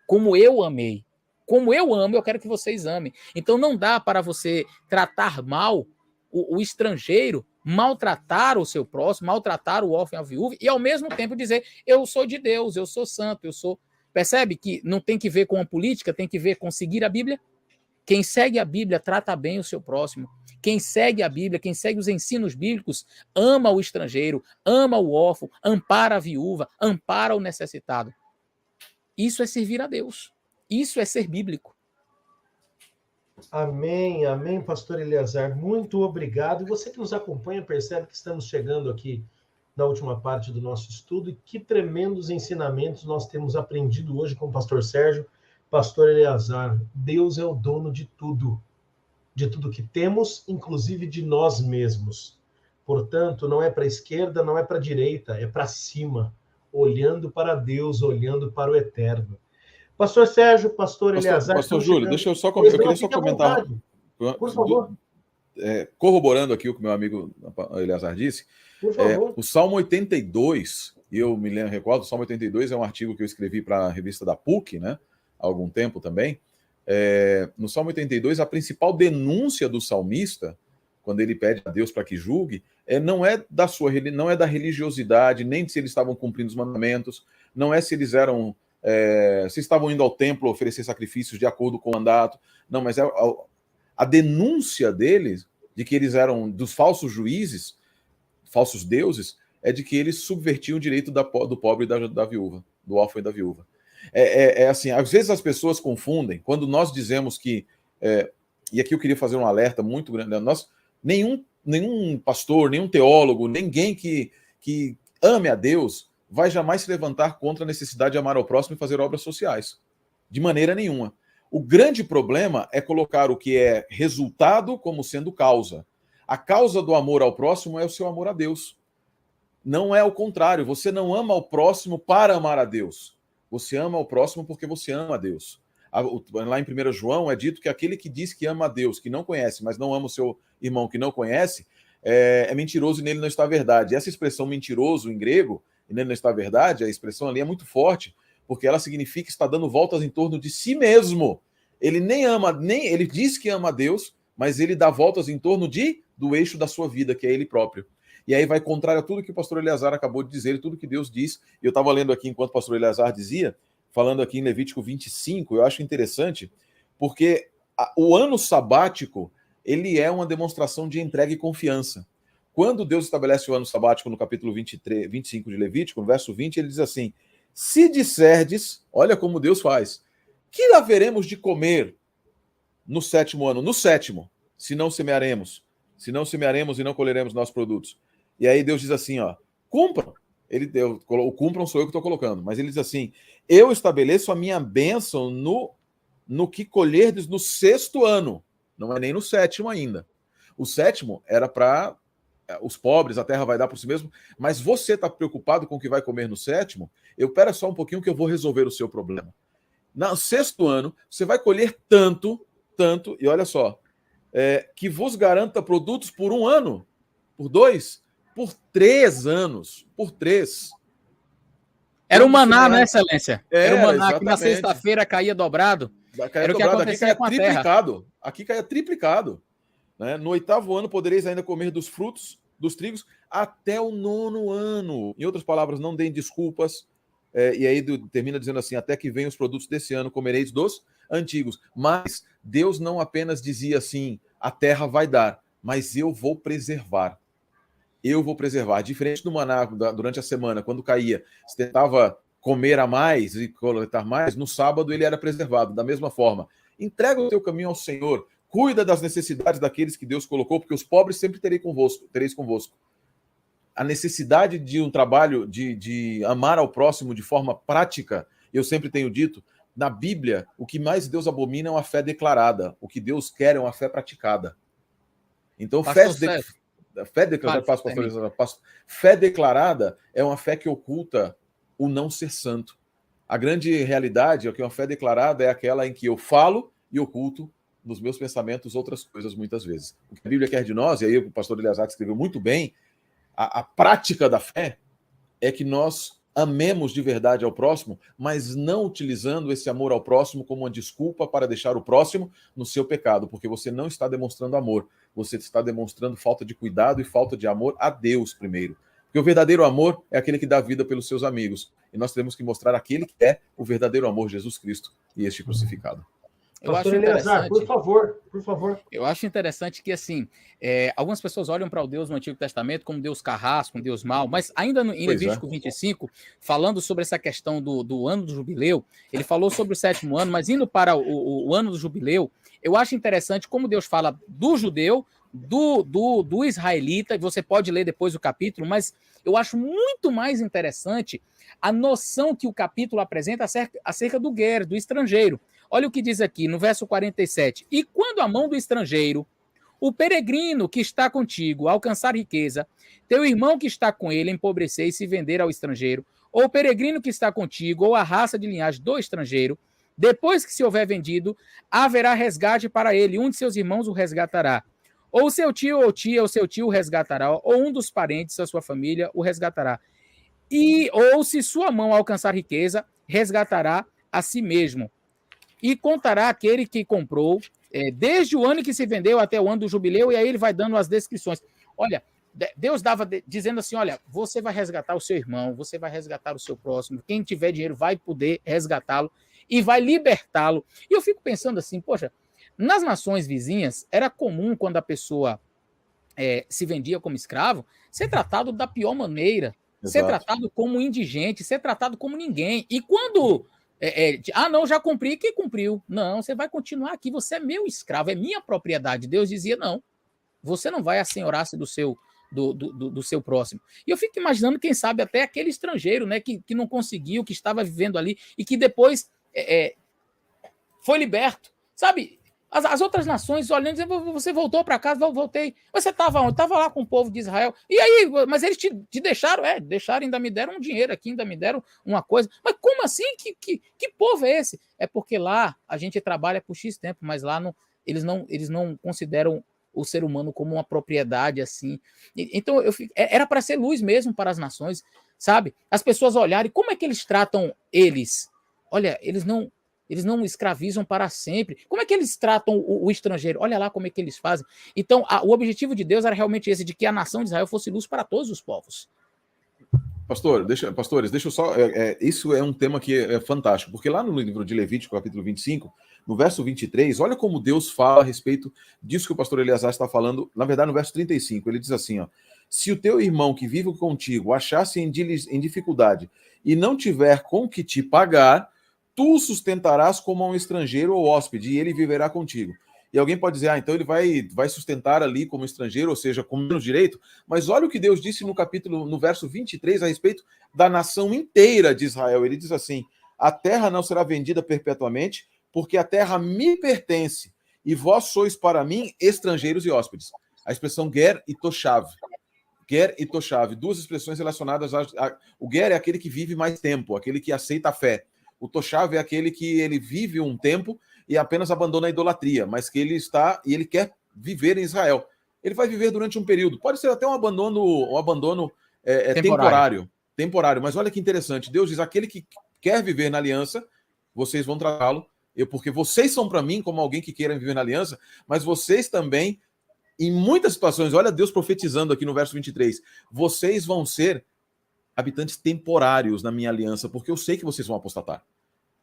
como eu amei. Como eu amo, eu quero que vocês amem. Então não dá para você tratar mal o estrangeiro, maltratar o seu próximo, maltratar o órfão e a viúva, e ao mesmo tempo dizer, eu sou de Deus, eu sou santo, eu sou... Percebe que não tem que ver com a política, tem que ver com seguir a Bíblia? Quem segue a Bíblia trata bem o seu próximo. Quem segue a Bíblia, quem segue os ensinos bíblicos, ama o estrangeiro, ama o órfão, ampara a viúva, ampara o necessitado. Isso é servir a Deus. Isso é ser bíblico. Amém, amém, pastor Eleazar. Muito obrigado. E você que nos acompanha percebe que estamos chegando aqui na última parte do nosso estudo, e que tremendos ensinamentos nós temos aprendido hoje com o pastor Sérgio, pastor Eleazar. Deus é o dono de tudo que temos, inclusive de nós mesmos. Portanto, não é para a esquerda, não é para a direita, é para cima, olhando para Deus, olhando para o eterno. Pastor Sérgio, pastor Eleazar... Pastor Júlio, deixa eu só eu queria só comentar, por favor. Corroborando aqui o que meu amigo Eleazar disse, o Salmo 82, eu me recordo, o Salmo 82 é um artigo que eu escrevi para a revista da PUC, né, há algum tempo também. No Salmo 82, a principal denúncia do salmista, quando ele pede a Deus para que julgue, não é da religiosidade, nem se eles estavam cumprindo os mandamentos, não é se eles eram... se estavam indo ao templo oferecer sacrifícios de acordo com o mandato, não, mas a denúncia deles, de que eles eram dos falsos juízes, falsos deuses, é de que eles subvertiam o direito do pobre e da viúva, do órfão e da viúva. Assim, às vezes as pessoas confundem, quando nós dizemos que, e aqui eu queria fazer um alerta muito grande, nenhum pastor, nenhum teólogo, ninguém que ame a Deus vai jamais se levantar contra a necessidade de amar ao próximo e fazer obras sociais. De maneira nenhuma. O grande problema é colocar o que é resultado como sendo causa. A causa do amor ao próximo é o seu amor a Deus. Não é o contrário. Você não ama ao próximo para amar a Deus. Você ama ao próximo porque você ama a Deus. Lá em 1 João é dito que aquele que diz que ama a Deus, que não conhece, mas não ama o seu irmão que não conhece, é mentiroso e nele não está a verdade. Essa expressão mentiroso em grego, e nele não está a verdade, a expressão ali é muito forte, porque ela significa estar dando voltas em torno de si mesmo. Ele ele diz que ama a Deus, mas ele dá voltas em torno do eixo da sua vida, que é ele próprio. E aí vai contrário a tudo que o pastor Eleazar acabou de dizer, e tudo que Deus diz. E eu estava lendo aqui enquanto o pastor Eleazar dizia, falando aqui em Levítico 25, eu acho interessante, porque o ano sabático, ele é uma demonstração de entrega e confiança. Quando Deus estabelece o ano sabático no capítulo 25 de Levítico, no verso 20, ele diz assim: se disserdes, olha como Deus faz, que haveremos de comer no 7º ano? No 7º, se não semearemos e não colheremos nossos produtos. E aí Deus diz assim, ó, cumpram. O cumpram sou eu que estou colocando, mas ele diz assim: eu estabeleço a minha bênção no que colherdes no 6º ano, não é nem no 7º ainda. O 7º era para os pobres, a terra vai dar por si mesmo, mas você está preocupado com o que vai comer no 7º? Eu pera só um pouquinho que eu vou resolver o seu problema. No 6º ano, você vai colher tanto, e olha só, que vos garanta produtos por 1 ano, por 2, por 3 anos, por 3. Era o maná, né, excelência? Era o maná que na exatamente. Sexta-feira caía dobrado. Era o que acontecia com a terra. Aqui caía triplicado. Né? No 8º ano podereis ainda comer dos frutos dos trigos até o 9º ano. Em outras palavras, não deem desculpas. E aí termina dizendo assim: até que venham os produtos desse ano, comereis dos antigos. Mas Deus não apenas dizia assim: a terra vai dar, mas eu vou preservar. Eu vou preservar. Diferente do maná durante a semana, quando caía, você tentava comer a mais e coletar mais, no sábado ele era preservado. Da mesma forma, entrega o teu caminho ao Senhor, cuida das necessidades daqueles que Deus colocou, porque os pobres sempre tereis convosco. A necessidade de um trabalho, de amar ao próximo de forma prática, eu sempre tenho dito, na Bíblia, o que mais Deus abomina é uma fé declarada. O que Deus quer é uma fé praticada. Então, fé declarada é uma fé que oculta o não ser santo. A grande realidade é que uma fé declarada é aquela em que eu falo e oculto nos meus pensamentos outras coisas muitas vezes. O que a Bíblia quer de nós, e aí o pastor Eleazar escreveu muito bem, a prática da fé é que nós amemos de verdade ao próximo, mas não utilizando esse amor ao próximo como uma desculpa para deixar o próximo no seu pecado, porque você não está demonstrando amor, você está demonstrando falta de cuidado e falta de amor a Deus primeiro. Porque o verdadeiro amor é aquele que dá vida pelos seus amigos, e nós temos que mostrar aquele que é o verdadeiro amor, Jesus Cristo, e este crucificado. Eu acho interessante, por favor. Eu acho interessante que, assim, algumas pessoas olham para o Deus no Antigo Testamento como Deus carrasco, um Deus mau, mas ainda em Levítico 25, falando sobre essa questão do ano do jubileu, ele falou sobre o 7º ano, mas indo para o ano do jubileu, eu acho interessante como Deus fala do judeu, do israelita, e você pode ler depois o capítulo, mas eu acho muito mais interessante a noção que o capítulo apresenta acerca do guer, do estrangeiro. Olha o que diz aqui no verso 47. E quando a mão do estrangeiro, o peregrino que está contigo, alcançar riqueza, teu irmão que está com ele empobrecer e se vender ao estrangeiro, ou o peregrino que está contigo, ou a raça de linhagem do estrangeiro, depois que se houver vendido, haverá resgate para ele, um de seus irmãos o resgatará. Ou seu tio ou tia, ou seu tio o resgatará, ou um dos parentes da sua família o resgatará. Ou se sua mão alcançar riqueza, resgatará a si mesmo. E contará aquele que comprou, desde o ano que se vendeu até o ano do jubileu, e aí ele vai dando as descrições. Olha, Deus dava dizendo assim, olha, você vai resgatar o seu irmão, você vai resgatar o seu próximo, quem tiver dinheiro vai poder resgatá-lo e vai libertá-lo. E eu fico pensando assim, poxa, nas nações vizinhas, era comum quando a pessoa se vendia como escravo, ser tratado da pior maneira, ser tratado como indigente, ser tratado como ninguém. E quando... não, já cumpri, quem cumpriu? Não, você vai continuar aqui, você é meu escravo, é minha propriedade. Deus dizia, não, você não vai assenhorar-se do seu próximo. E eu fico imaginando, quem sabe, até aquele estrangeiro, né, que não conseguiu, que estava vivendo ali, e que depois foi liberto. Sabe, as outras nações olhando, dizendo, você voltou para casa? Voltei. Mas você estava onde? Estava lá com o povo de Israel. E aí, mas eles te deixaram? Deixaram, ainda me deram um dinheiro aqui, ainda me deram uma coisa. Mas como assim? Que povo é esse? É porque lá a gente trabalha por X tempo, mas lá eles não consideram o ser humano como uma propriedade assim. Então, era para ser luz mesmo para as nações, sabe? As pessoas olharem, como é que eles tratam eles? Olha, eles não escravizam para sempre. Como é que eles tratam o estrangeiro? Olha lá como é que eles fazem. Então, o objetivo de Deus era realmente esse, de que a nação de Israel fosse luz para todos os povos. Pastores, deixa eu só. Isso é um tema que é fantástico, porque lá no livro de Levítico, capítulo 25, no verso 23, olha como Deus fala a respeito disso que o pastor Eleazar está falando, na verdade, no verso 35, ele diz assim: ó, se o teu irmão que vive contigo achasse em dificuldade e não tiver com que te pagar, tu o sustentarás como um estrangeiro ou hóspede, e ele viverá contigo. E alguém pode dizer, então ele vai sustentar ali como estrangeiro, ou seja, com menos direito. Mas olha o que Deus disse no verso 23, a respeito da nação inteira de Israel. Ele diz assim: a terra não será vendida perpetuamente, porque a terra me pertence, e vós sois para mim estrangeiros e hóspedes. A expressão ger e toshav. Ger e toshav, duas expressões relacionadas o ger é aquele que vive mais tempo, aquele que aceita a fé. O toshav é aquele que ele vive um tempo e apenas abandona a idolatria, mas que ele está e ele quer viver em Israel. Ele vai viver durante um período. Pode ser até um abandono temporário. Mas olha que interessante. Deus diz: aquele que quer viver na aliança, vocês vão tratá-lo, porque vocês são para mim como alguém que queira viver na aliança, mas vocês também, em muitas situações, olha Deus profetizando aqui no verso 23, vocês vão ser habitantes temporários na minha aliança, porque eu sei que vocês vão apostatar.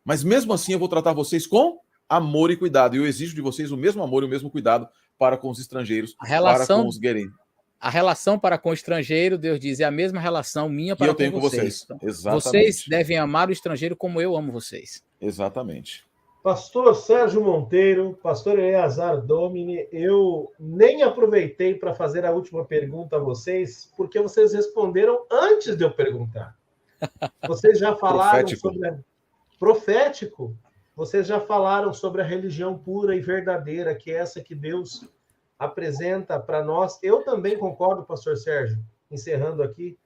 Mas mesmo assim eu vou tratar vocês com amor e cuidado. E eu exijo de vocês o mesmo amor e o mesmo cuidado para com os estrangeiros, para com os guerreiros. A relação para com o estrangeiro, Deus diz, é a mesma relação minha para com vocês. Então, vocês devem amar o estrangeiro como eu amo vocês. Exatamente. Pastor Sérgio Monteiro, pastor Eleazar Domini, eu nem aproveitei para fazer a última pergunta a vocês, porque vocês responderam antes de eu perguntar. Vocês já falaram sobre... Profético. Vocês já falaram sobre a religião pura e verdadeira, que é essa que Deus apresenta para nós. Eu também concordo, pastor Sérgio, encerrando aqui.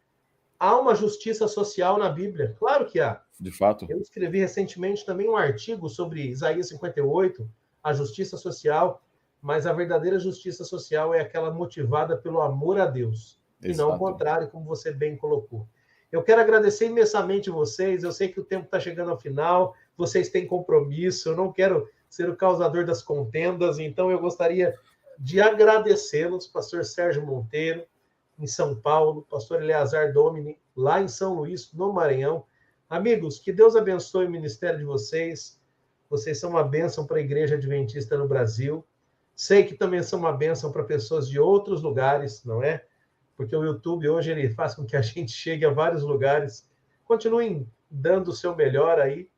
Há uma justiça social na Bíblia. Claro que há. De fato. Eu escrevi recentemente também um artigo sobre Isaías 58, a justiça social, mas a verdadeira justiça social é aquela motivada pelo amor a Deus, e não o contrário, como você bem colocou. Eu quero agradecer imensamente vocês. Eu sei que o tempo está chegando ao final, vocês têm compromisso, eu não quero ser o causador das contendas, então eu gostaria de agradecê-los, pastor Sérgio Monteiro, em São Paulo, pastor Eleazar Domini, lá em São Luís, no Maranhão. Amigos, que Deus abençoe o ministério de vocês. Vocês são uma bênção para a Igreja Adventista no Brasil. Sei que também são uma bênção para pessoas de outros lugares, não é? Porque o YouTube hoje ele faz com que a gente chegue a vários lugares. Continuem dando o seu melhor aí,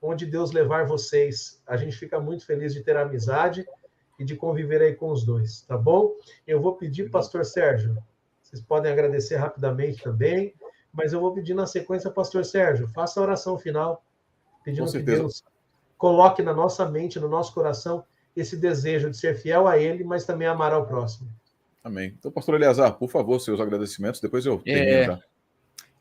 onde Deus levar vocês. A gente fica muito feliz de ter amizade e de conviver aí com os dois, tá bom? Eu vou pedir, pastor Sérgio, vocês podem agradecer rapidamente também, mas eu vou pedir na sequência, pastor Sérgio, faça a oração final, pedindo que Deus coloque na nossa mente, no nosso coração, esse desejo de ser fiel a Ele, mas também amar ao próximo. Amém. Então, pastor Eleazar, por favor, seus agradecimentos, depois eu termino já.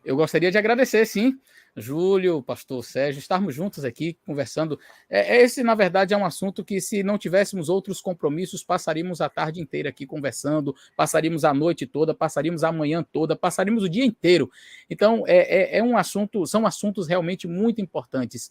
Eu gostaria de agradecer, sim, Júlio, pastor Sérgio, estarmos juntos aqui conversando. Esse, na verdade, é um assunto que, se não tivéssemos outros compromissos, passaríamos a tarde inteira aqui conversando, passaríamos a noite toda, passaríamos a manhã toda, passaríamos o dia inteiro. Então, são assuntos realmente muito importantes.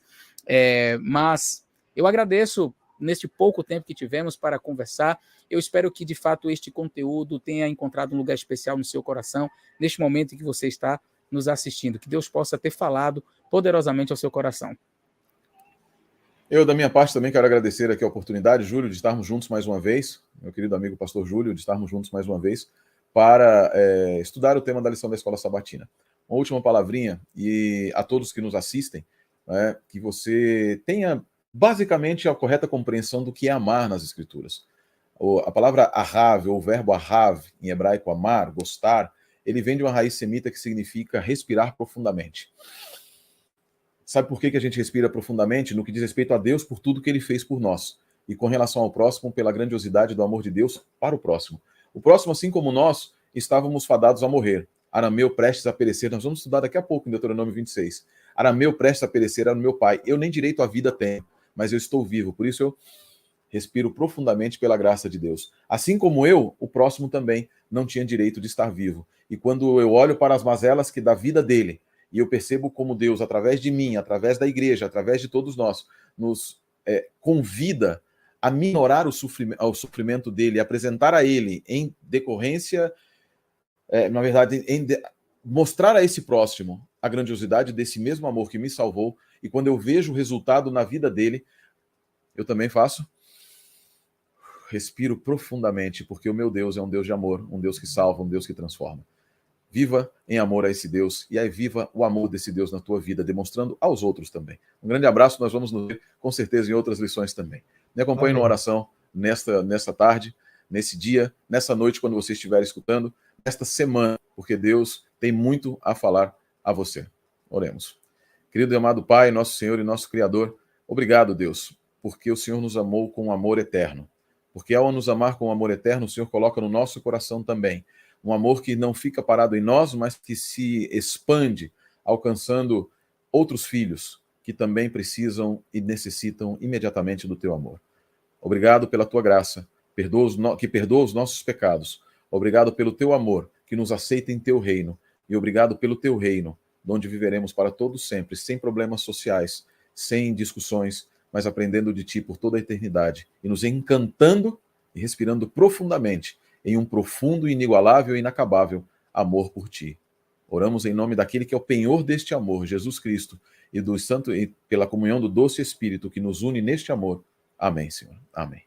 Mas eu agradeço neste pouco tempo que tivemos para conversar. Eu espero que, de fato, este conteúdo tenha encontrado um lugar especial no seu coração, neste momento em que você está nos assistindo. Que Deus possa ter falado poderosamente ao seu coração. Eu, da minha parte, também quero agradecer aqui a oportunidade, Júlio, de estarmos juntos mais uma vez, meu querido amigo pastor Júlio, de estarmos juntos mais uma vez, para estudar o tema da lição da Escola Sabatina. Uma última palavrinha, e a todos que nos assistem, que você tenha basicamente a correta compreensão do que é amar nas Escrituras. A palavra ahav, ou o verbo ahav, em hebraico amar, gostar, ele vem de uma raiz semita que significa respirar profundamente. Sabe por que a gente respira profundamente? No que diz respeito a Deus, por tudo que Ele fez por nós. E com relação ao próximo, pela grandiosidade do amor de Deus para o próximo. O próximo, assim como nós, estávamos fadados a morrer. Arameu prestes a perecer. Nós vamos estudar daqui a pouco em Deuteronômio 26. Arameu prestes a perecer era o meu pai. Eu nem direito à vida tenho, mas eu estou vivo. Por isso eu respiro profundamente pela graça de Deus. Assim como eu, o próximo também não tinha direito de estar vivo. E quando eu olho para as mazelas que da vida dele, e eu percebo como Deus, através de mim, através da igreja, através de todos nós, nos convida a minorar o sofrimento dele, apresentar a ele em decorrência, na verdade, mostrar a esse próximo a grandiosidade desse mesmo amor que me salvou, e quando eu vejo o resultado na vida dele, eu também faço. Respiro profundamente, porque o meu Deus é um Deus de amor, um Deus que salva, um Deus que transforma. Viva em amor a esse Deus, e aí viva o amor desse Deus na tua vida, demonstrando aos outros também. Um grande abraço, nós vamos nos ver com certeza em outras lições também. Me acompanhe numa oração nesta tarde, nesse dia, nessa noite, quando você estiver escutando, nesta semana, porque Deus tem muito a falar a você. Oremos. Querido e amado Pai, nosso Senhor e nosso Criador, obrigado, Deus, porque o Senhor nos amou com um amor eterno. Porque ao nos amar com um amor eterno, o Senhor coloca no nosso coração também um amor que não fica parado em nós, mas que se expande, alcançando outros filhos que também precisam e necessitam imediatamente do teu amor. Obrigado pela tua graça, que perdoa os nossos pecados. Obrigado pelo teu amor, que nos aceita em teu reino. E obrigado pelo teu reino, onde viveremos para todos sempre, sem problemas sociais, sem discussões, mas aprendendo de ti por toda a eternidade e nos encantando e respirando profundamente em um profundo, inigualável e inacabável amor por ti. Oramos em nome daquele que é o penhor deste amor, Jesus Cristo, e do santo e pela comunhão do doce Espírito que nos une neste amor. Amém, Senhor. Amém.